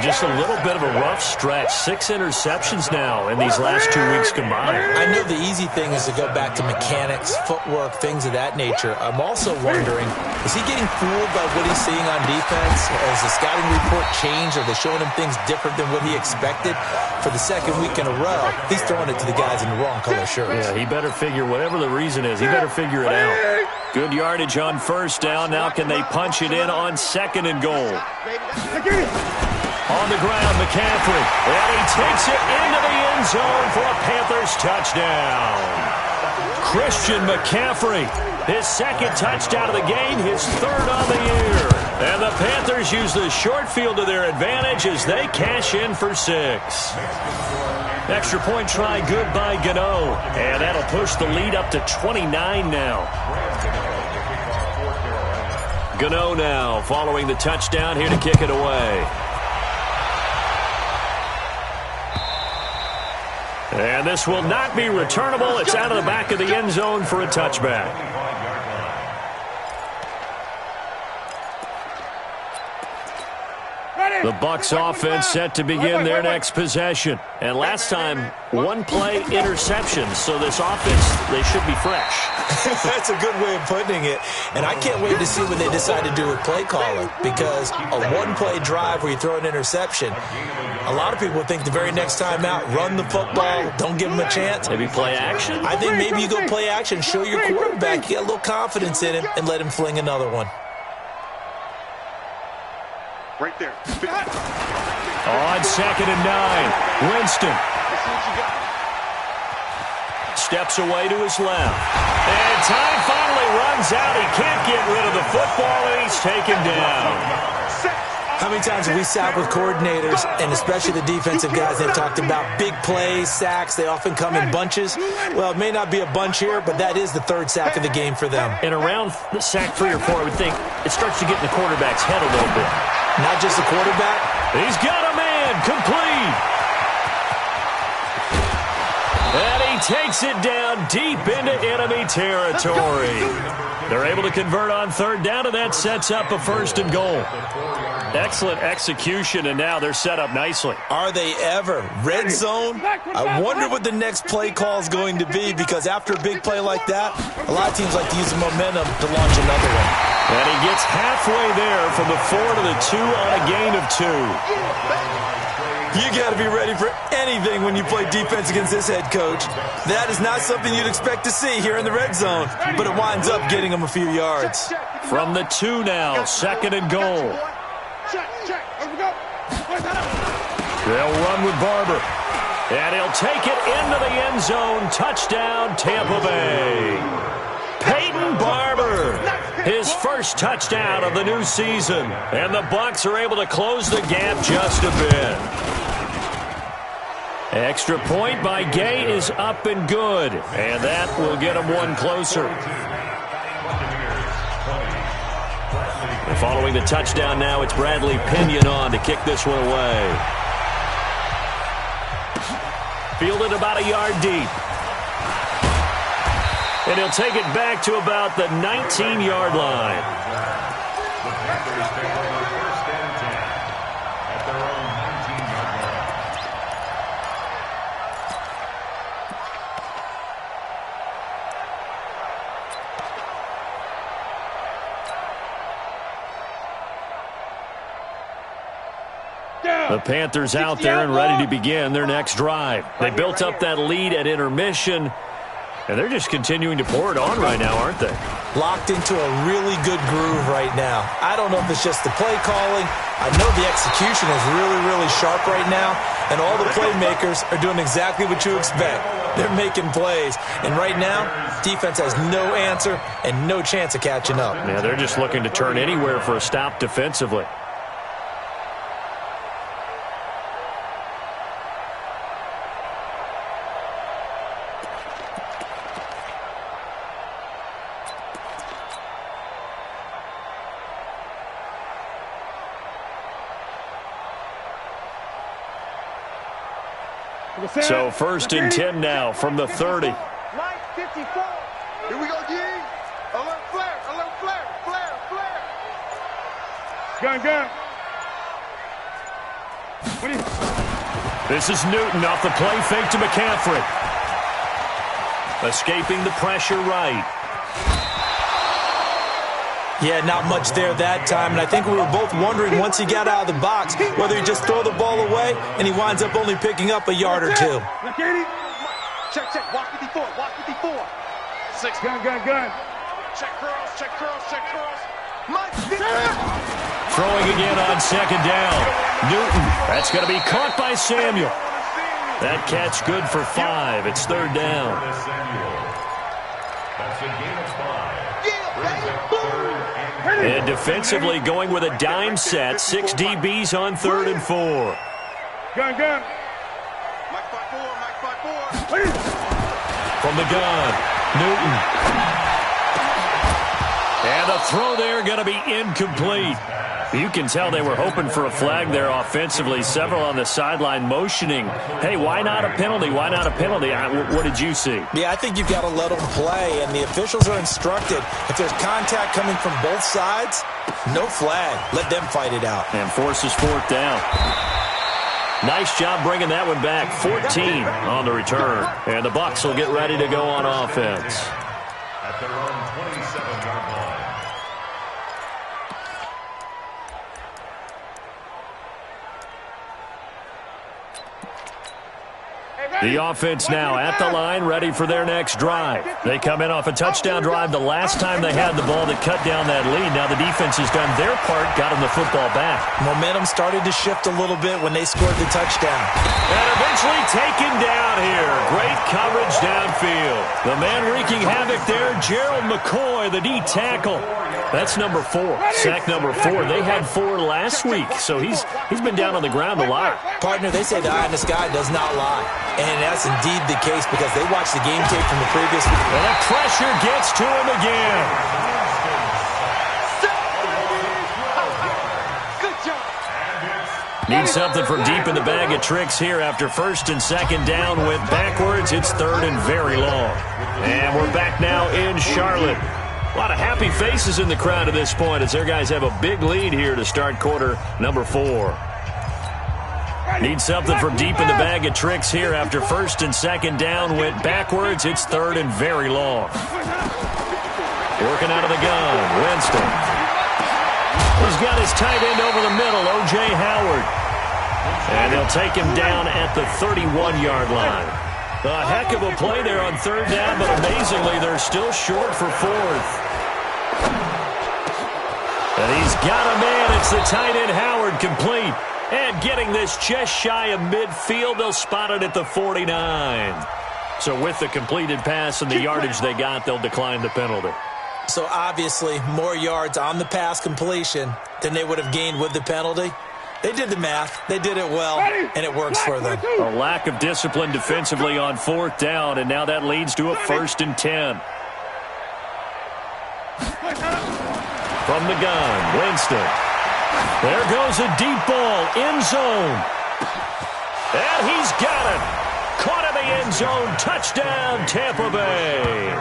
Just a little bit of a rough stretch. 6 interceptions now in these last 2 weeks combined. I know the easy thing is to go back to mechanics, footwork, things of that nature. I'm also wondering, is he getting fooled by what he's seeing on defense? Has the scouting report changed? Are they showing him things different than what he expected? For the second week in a row, he's throwing it to the guys in the wrong color shirts. Yeah, he better figure, whatever the reason is, he better figure it out. Good yardage on first down. Now can they punch it in on 2nd and goal? On the ground, McCaffrey. And he takes it into the end zone for a Panthers touchdown. Christian McCaffrey, his 2nd touchdown of the game, his 3rd on the year. And the Panthers use the short field to their advantage as they cash in for 6. Extra point try good by Gano. And that'll push the lead up to 29 now. Gano now following the touchdown here to kick it away. And this will not be returnable. It's out of the back of the end zone for a touchback. The Bucs offense set to begin their next possession. And last time, 1-play interception. So this offense, they should be fresh. That's a good way of putting it. And I can't wait to see what they decide to do with play calling. Because a 1-play drive where you throw an interception, a lot of people think the very next time out, run the football, don't give him a chance. Maybe play action? I think maybe you go play action, show your quarterback, you get a little confidence in him, and let him fling another one. Right there. On 2nd and 9, Winston steps away to his left. And time finally runs out. He can't get rid of the football, and he's taken down. How many times have we sat with coordinators, and especially the defensive guys, they've talked about big plays, sacks. They often come in bunches. Well, it may not be a bunch here, but that is the 3rd sack of the game for them. And around the sack 3 or 4, I would think it starts to get in the quarterback's head a little bit. Not just the quarterback. He's got a man, complete. And he takes it down deep into enemy territory. They're able to convert on 3rd down, and that sets up a 1st and goal. Excellent execution, and now they're set up nicely. Are they ever? Red zone? I wonder what the next play call is going to be, because after a big play like that, a lot of teams like to use the momentum to launch another one. And he gets halfway there from the 4 to the 2 on a gain of 2. You got to be ready for anything when you play defense against this head coach. That is not something you'd expect to see here in the red zone, but it winds up getting them a few yards. From the 2 now, 2nd and goal. They'll run with Barber. And he'll take it into the end zone. Touchdown, Tampa Bay. Peyton Barber, his first touchdown of the new season. And the Bucs are able to close the gap just a bit. Extra point by Gay is up and good. And that will get them one closer. Following the touchdown now, it's Bradley Pinion on to kick this one away. Fielded about a yard deep. And he'll take it back to about the 19-yard line. The Panthers take over 1st and 10 at their own 19-yard line. The Panthers out there and ready to begin their next drive. They built up that lead at intermission, and they're just continuing to pour it on right now, aren't they? Locked into a really good groove right now. I don't know if it's just the play calling. I know the execution is really, really sharp right now, and all the playmakers are doing exactly what you expect. They're making plays, and right now, defense has no answer and no chance of catching up. Yeah, they're just looking to turn anywhere for a stop defensively. So 1st and 10 now from the 30. Mike 54. Here we go, G. Alert flare, flare. Gun. This is Newton off the play fake to McCaffrey. Escaping the pressure right. Yeah, not much there that time, and I think we were both wondering once he got out of the box whether he'd just throw the ball away, and he winds up only picking up a yard or two. Check. Walk 54. 6. Gun. Check curls. Mike 50. Throwing again on 2nd down. Newton. That's going to be caught by Samuel. That catch good for 5. It's 3rd down. That's a gain of 5. And defensively going with a dime set. 6 DBs on 3rd and 4. Gun. Mike 54. From the gun, Newton. And the throw there going to be incomplete. You can tell they were hoping for a flag there offensively. Several on the sideline motioning, hey, why not a penalty? Why not a penalty? What did you see? Yeah, I think you've got to let them play, and the officials are instructed. If there's contact coming from both sides, no flag. Let them fight it out. And forces 4th down. Nice job bringing that one back. 14 on the return. And the Bucs will get ready to go on offense. At their own 27-yard line. The offense now at the line, ready for their next drive. They come in off a touchdown drive the last time they had the ball that cut down that lead. Now the defense has done their part, got them the football back. Momentum started to shift a little bit when they scored the touchdown. And eventually taken down here. Great coverage downfield. The man wreaking havoc there, Gerald McCoy, the D tackle. That's number 4. Sack number 4. They had 4 last week, so he's been down on the ground a lot. Partner, they say the eye in the sky does not lie. And that's indeed the case because they watched the game tape from the previous week. And the pressure gets to him again. Good job. Need something from deep in the bag of tricks here after 1st and 2nd down. Went backwards. It's 3rd and very long. And we're back now in Charlotte. A lot of happy faces in the crowd at this point as their guys have a big lead here to start quarter number 4. Need something from deep in the bag of tricks here after 1st and 2nd down. Went backwards. It's 3rd and very long. Working out of the gun. Winston. He's got his tight end over the middle, O.J. Howard. And they'll take him down at the 31-yard line. A heck of a play there on 3rd down, but amazingly, they're still short for 4th. And he's got a man. It's the tight end Howard complete. And getting this just shy of midfield, they'll spot it at the 49. So with the completed pass and the yardage they got, they'll decline the penalty. So obviously, more yards on the pass completion than they would have gained with the penalty. They did the math. They did it well, and it works for them. A lack of discipline defensively on 4th down, and now that leads to a 1st and 10. From the gun, Winston. There goes a deep ball, end zone. And he's got it. Caught in the end zone. Touchdown, Tampa Bay.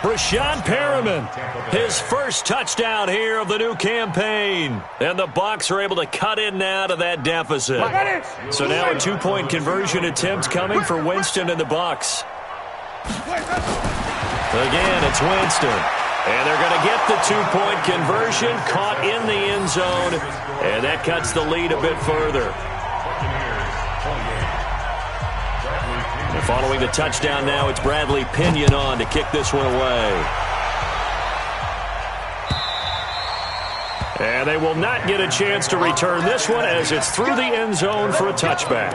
Brashad Perriman, his first touchdown here of the new campaign. And the Bucs are able to cut in now to that deficit. So now a 2-point conversion attempt coming for Winston and the Bucs. Again, it's Winston. And they're going to get the 2-point conversion, caught in the end zone, and that cuts the lead a bit further. And following the touchdown now, it's Bradley Pinion on to kick this one away. And they will not get a chance to return this one as it's through the end zone for a touchback.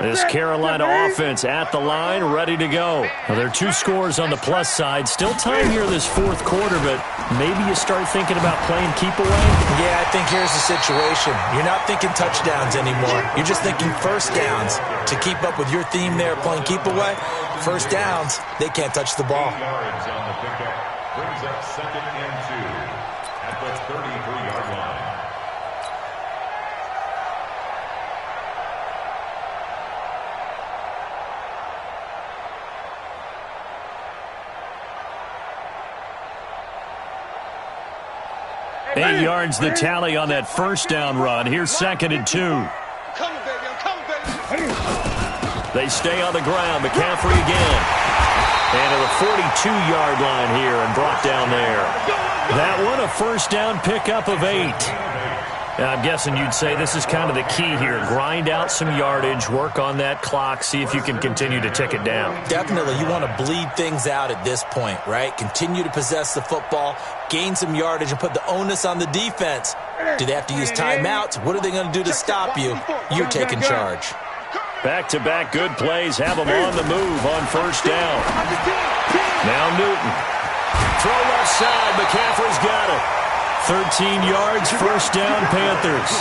This Carolina offense at the line, ready to go. Now, there are 2 scores on the plus side. Still time here this 4th quarter, but maybe you start thinking about playing keep away? Yeah, I think here's the situation. You're not thinking touchdowns anymore. You're just thinking 1st downs. To keep up with your theme there, playing keep away, First downs, they can't touch the ball. 8 yards on the pickup. Brings up 2nd and 2 at the 33-yard line. Eight yards the tally on that first down run. Here's 2nd and 2. I'm coming, baby. I'm coming, baby. They stay on the ground. McCaffrey again. And to the 42-yard line here and brought down there. That one a first down pickup of 8. Now, I'm guessing you'd say this is kind of the key here. Grind out some yardage, work on that clock, see if you can continue to tick it down. Definitely, you want to bleed things out at this point, right? Continue to possess the football, gain some yardage, and put the onus on the defense. Do they have to use timeouts? What are they going to do to stop you? You're taking charge. Back-to-back good plays have them on the move on first down. Now Newton. Throw left side. McCaffrey's got it. 13 yards, first down, Panthers.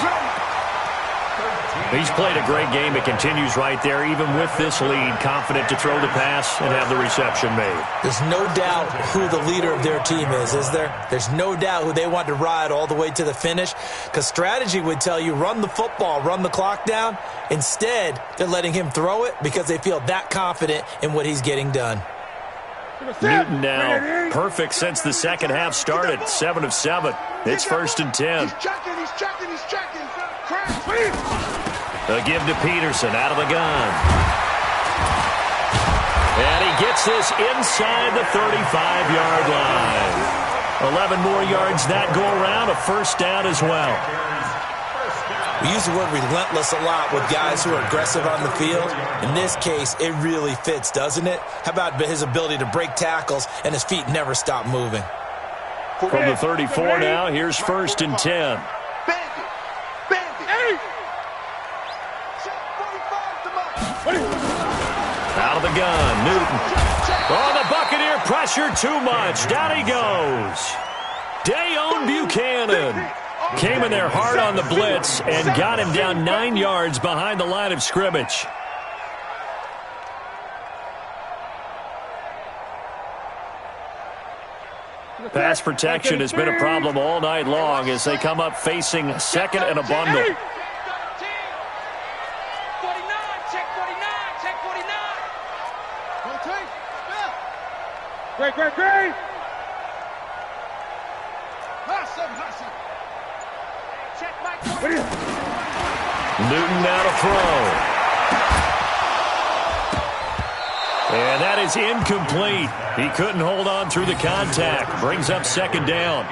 He's played a great game. It continues right there, even with this lead, confident to throw the pass and have the reception made. There's no doubt who the leader of their team is there? There's no doubt who they want to ride all the way to the finish, because strategy would tell you run the football, run the clock down. Instead, they're letting him throw it because they feel that confident in what he's getting done. Newton now perfect since the second half started. 7 of 7. It's 1st and 10. He's checking. A give to Peterson out of the gun. And he gets this inside the 35-yard line. 11 more yards that go around. A first down as well. We use the word relentless a lot with guys who are aggressive on the field. In this case, it really fits, doesn't it? How about his ability to break tackles and his feet never stop moving? From the 34 now, here's 1st and 10. Out of the gun, Newton. Oh, the Buccaneer pressure too much. Down he goes. Dayon Buchanan came in there hard on the blitz and got him down 9 yards behind the line of scrimmage. Pass protection has been a problem all night long as they come up facing 2nd and a bundle. Great. Newton now to throw. And that is incomplete. He couldn't hold on through the contact. Brings up 2nd down.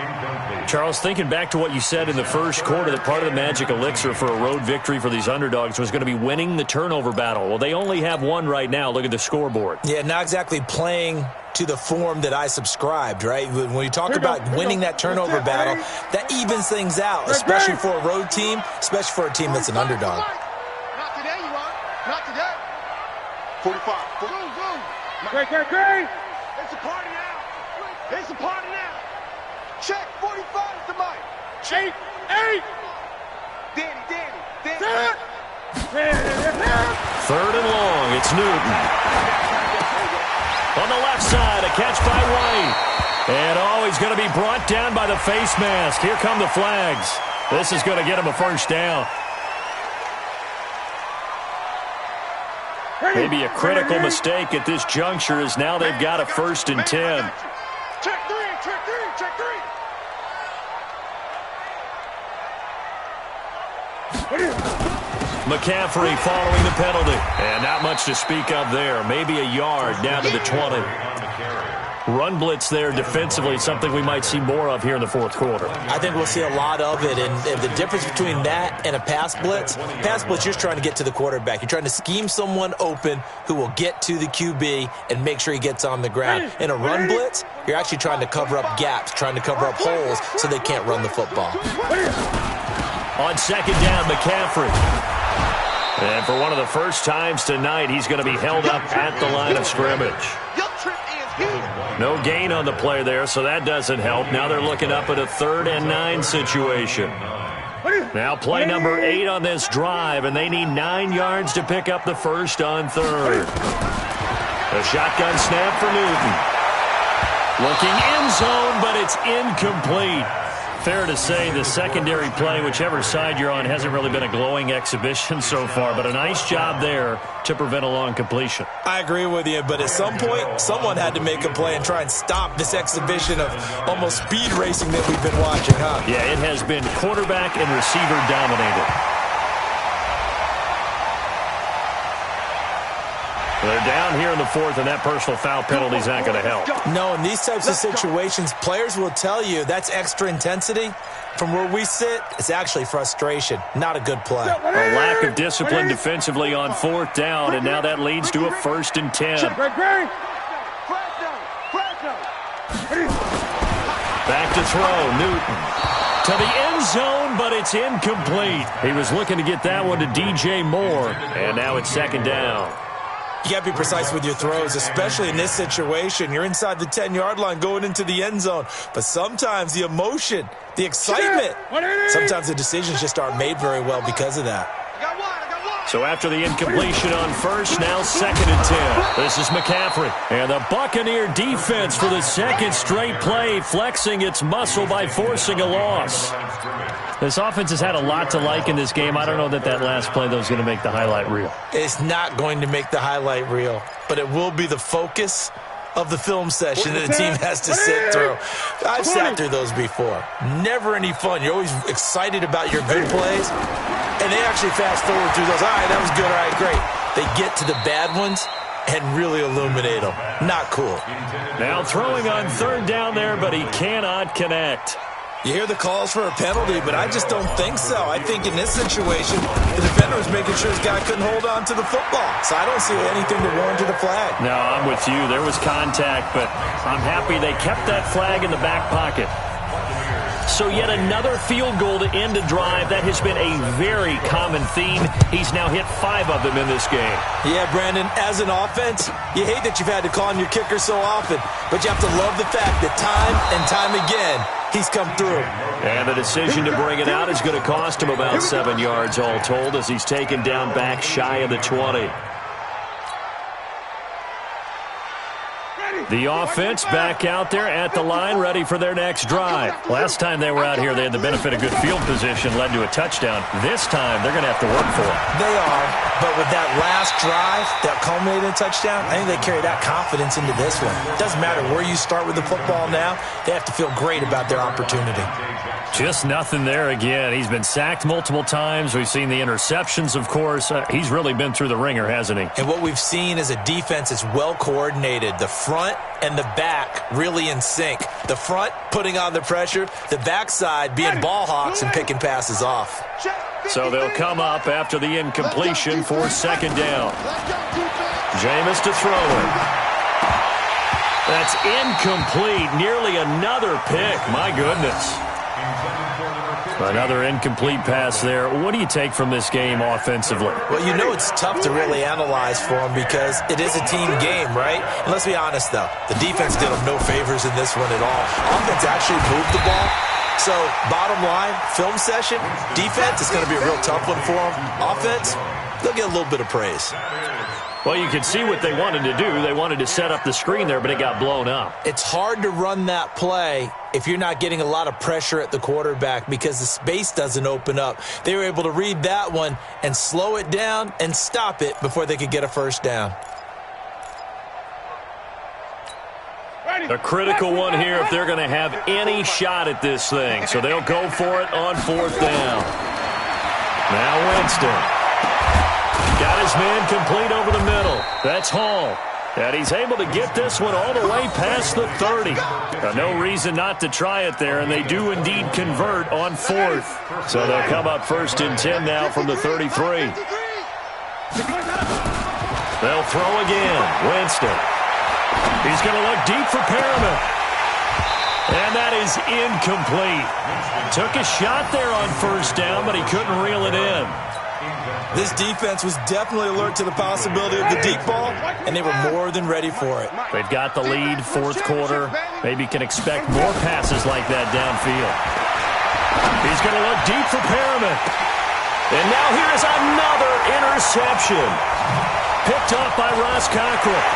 Charles, thinking back to what you said in the first quarter, that part of the magic elixir for a road victory for these underdogs was going to be winning the turnover battle. Well, they only have one right now. Look at the scoreboard. Yeah, not exactly playing to the form that I subscribed, right? When you talk about winning that turnover battle, that evens things out, especially for a road team, especially for a team that's an underdog. Not today, you are. Not today. 45. Great. It's a party now. Check. 45 is the mic. Eight. Danny. 3rd and long. It's Newton. On the left side, a catch by White. And he's going to be brought down by the face mask. Here come the flags. This is going to get him a first down. Maybe a critical mistake at this juncture as now they've got a 1st and 10. Check three. McCaffrey following the penalty. And not much to speak of there. Maybe a yard down to the 20. Run blitz there defensively, something we might see more of here in the 4th quarter. I think we'll see a lot of it, and the difference between that and a pass blitz, you're just trying to get to the quarterback. You're trying to scheme someone open who will get to the QB and make sure he gets on the ground. In a run blitz, you're actually trying to cover up gaps, trying to cover up holes so they can't run the football. On 2nd down, McCaffrey. And for one of the first times tonight, he's going to be held up at the line of scrimmage. No gain on the play there, so that doesn't help. Now they're looking up at a 3rd and 9 situation. Now play number 8 on this drive, and they need 9 yards to pick up the first on 3rd. The shotgun snap for Newton. Looking end zone, but it's incomplete. Fair to say the secondary play, whichever side you're on, hasn't really been a glowing exhibition so far, but a nice job there to prevent a long completion. I agree with you, but at some point, someone had to make a play and try and stop this exhibition of almost speed racing that we've been watching, huh? Yeah, it has been quarterback and receiver dominated. They're down here in the fourth, and that personal foul penalty is not going to help. No, in these types of situations, players will tell you that's extra intensity. From where we sit, it's actually frustration. Not a good play. A lack of discipline defensively on fourth down, and now that leads to a 1st and 10. Back to throw, Newton. To the end zone, but it's incomplete. He was looking to get that one to DJ Moore, and now it's 2nd down. You got to be precise with your throws, especially in this situation. You're inside the 10-yard line going into the end zone. But sometimes the emotion, the excitement, sometimes the decisions just aren't made very well because of that. So after the incompletion on first, now 2nd and 10. This is McCaffrey. And the Buccaneer defense for the second straight play, flexing its muscle by forcing a loss. This offense has had a lot to like in this game. I don't know that last play, though, is going to make the highlight reel. It's not going to make the highlight reel, but it will be the focus of the film session that the team has to sit through. I've sat through those before. Never any fun. You're always excited about your good plays, and they actually fast forward through those. All right, that was good. All right, great. They get to the bad ones and really illuminate them. Not cool. Now throwing on 3rd down there, but he cannot connect. You hear the calls for a penalty, but I just don't think so. I think in this situation, the defender was making sure his guy couldn't hold on to the football. So I don't see anything to warrant a flag. No, I'm with you. There was contact, but I'm happy they kept that flag in the back pocket. So yet another field goal to end a drive. That has been a very common theme. He's now hit 5 of them in this game. Yeah, Brandon, as an offense, you hate that you've had to call on your kicker so often, but you have to love the fact that time and time again, he's come through. And the decision to bring it out is going to cost him about 7 yards all told as he's taken down back shy of the 20. The offense back out there at the line, ready for their next drive. Last time they were out here, they had the benefit of good field position, led to a touchdown. This time, they're going to have to work for it. They are, but with that last drive, that culminated in a touchdown, I think they carry that confidence into this one. It doesn't matter where you start with the football now. They have to feel great about their opportunity. Just nothing there again. He's been sacked multiple times. We've seen the interceptions, of course. He's really been through the ringer, hasn't he? And what we've seen is a defense that's well coordinated. The front and the back really in sync. The front putting on the pressure, the backside being ball hawks and picking passes off. So they'll come up after the incompletion for 2nd down. Jameis to throw it. That's incomplete. Nearly another pick. My goodness. Another incomplete pass there. What do you take from this game offensively? Well, you know it's tough to really analyze for them because it is a team game, right? And let's be honest, though. The defense did them no favors in this one at all. Offense actually moved the ball. So, bottom line, film session, defense is going to be a real tough one for them. Offense, they'll get a little bit of praise. Well, you can see what they wanted to do. They wanted to set up the screen there, but it got blown up. It's hard to run that play if you're not getting a lot of pressure at the quarterback because the space doesn't open up. They were able to read that one and slow it down and stop it before they could get a 1st down. A critical one here if they're going to have any shot at this thing. So they'll go for it on 4th down. Now Winston. Got his man complete over the middle. That's Hall. And he's able to get this one all the way past the 30. No reason not to try it there, and they do indeed convert on 4th. So they'll come up 1st and 10 now from the 33. They'll throw again. Winston. He's going to look deep for Perriman. And that is incomplete. Took a shot there on 1st down, but he couldn't reel it in. This defense was definitely alert to the possibility of the deep ball, and they were more than ready for it. They've got the lead, 4th quarter. Maybe can expect more passes like that downfield. He's going to look deep for Perriman. And now here's another interception. Picked off by Ross Cockrell.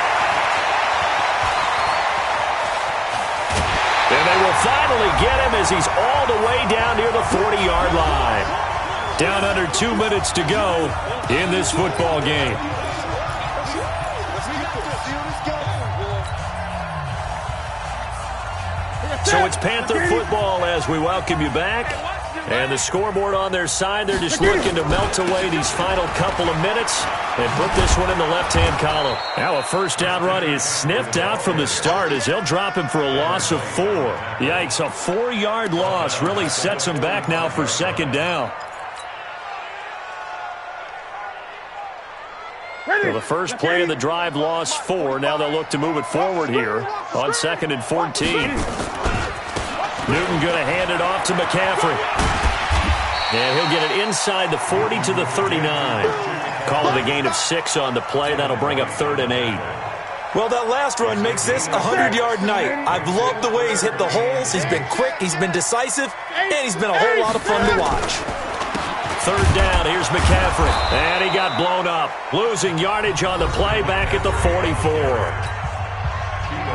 They will finally get him as he's all the way down near the 40-yard line. Down under 2 minutes to go in this football game. So it's Panther football as we welcome you back. And the scoreboard on their side, they're just looking to melt away these final couple of minutes and put this one in the left-hand column. Now a first down run is sniffed out from the start as they'll drop him for a loss of 4. Yikes, a 4-yard loss really sets him back now for second down. So the first play of the drive lost 4. Now they'll look to move it forward here on 2nd and 14. Newton going to hand it off to McCaffrey. And he'll get it inside the 40 to the 39. Call it a gain of 6 on the play. That'll bring up 3rd and 8. Well, that last run makes this a 100-yard night. I've loved the way he's hit the holes. He's been quick, he's been decisive, and he's been a whole lot of fun to watch. 3rd down, here's McCaffrey. And he got blown up. Losing yardage on the play back at the 44.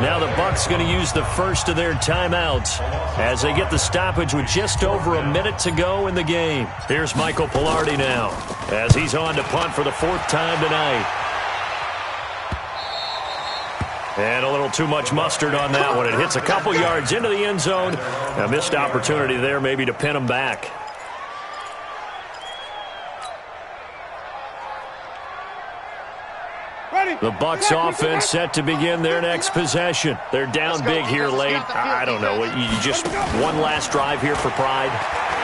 Now the Bucs going to use the first of their timeouts as they get the stoppage with just over a minute to go in the game. Here's Michael Pilardi now as he's on to punt for the 4th time tonight. And a little too much mustard on that one. It hits a couple yards into the end zone. A missed opportunity there maybe to pin him back. The Bucs offense set to begin their next possession. They're down big here late. I don't know. You just one last drive here for pride.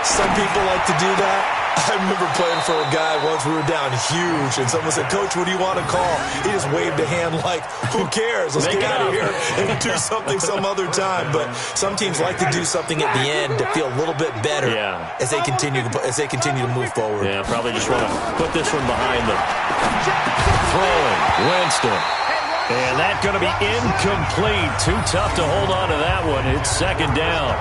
Some people like to do that. I remember playing for a guy once. We were down huge, and someone said, "Coach, what do you want to call?" He just waved a hand like, "Who cares? Let's get out of here and do something some other time." But some teams like to do something at the end to feel a little bit better as they continue to move forward. Yeah, probably just want to put this one behind them. Throwing, Winston. And that's going to be incomplete. Too tough to hold on to that one. It's 2nd down.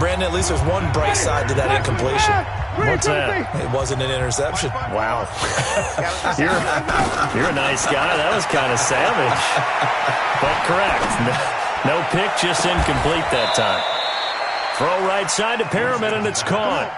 Brandon, at least there's one bright side to that incompletion. What's that? It wasn't an interception. Wow. You're a nice guy. That was kind of savage. But correct. No pick, just incomplete that time. Throw right side to Perriman, and it's caught.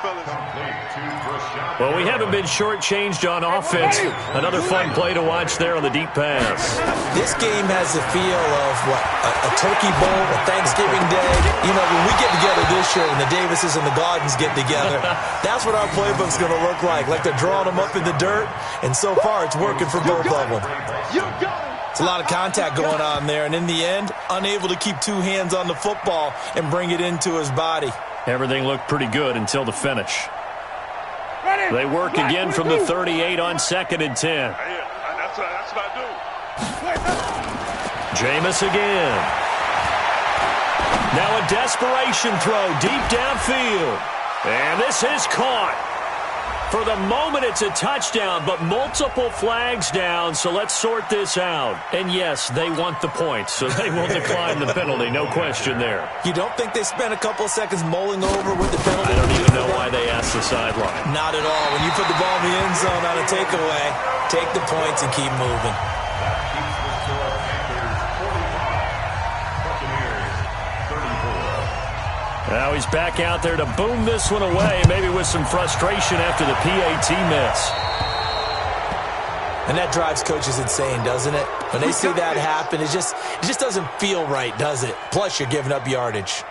Well, we haven't been shortchanged on offense. Another fun play to watch there on the deep pass. This game has the feel of, a turkey bowl, a Thanksgiving Day. You know, when we get together this year, when the Davises and the Gardens get together, that's what our playbook's going to look like. Like they're drawing them up in the dirt, and so far it's working for both of them. It's a lot of contact going on there, and in the end, unable to keep 2 hands on the football and bring it into his body. Everything looked pretty good until the finish. They work again from the 38 on 2nd and 10. That's what I do. Jameis again. Now a desperation throw deep downfield. And this is caught. For the moment, it's a touchdown, but multiple flags down, so let's sort this out. And yes, they want the points, so they will decline the penalty, no question there. You don't think they spent a couple of seconds mulling over with the penalty? I don't even know why they asked the sideline. Not at all. When you put the ball in the end zone on a takeaway, take the points and keep moving. Now he's back out there to boom this one away, maybe with some frustration after the PAT miss. And that drives coaches insane, doesn't it? When they see that happen, it just doesn't feel right, does it? Plus, you're giving up yardage.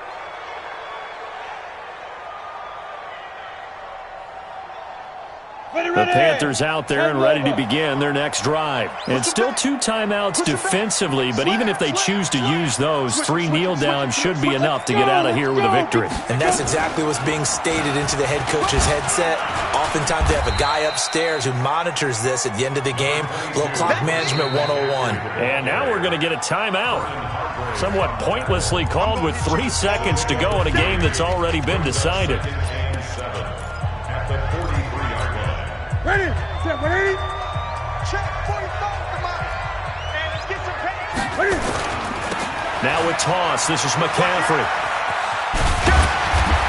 The Panthers out there and ready to begin their next drive. And still 2 timeouts defensively, but even if they choose to use those, 3 kneel downs should be enough to get out of here with a victory. And that's exactly what's being stated into the head coach's headset. Oftentimes they have a guy upstairs who monitors this at the end of the game. Little clock management 101. And now we're going to get a timeout. Somewhat pointlessly called with 3 seconds to go in a game that's already been decided. Ready? Set, ready? Check, 45, come on. And let's get some pace. Ready? Now a toss. This is McCaffrey.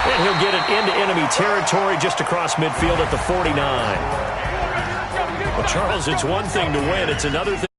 And he'll get it into enemy territory just across midfield at the 49. Well, Charles, it's one thing to win. It's another thing.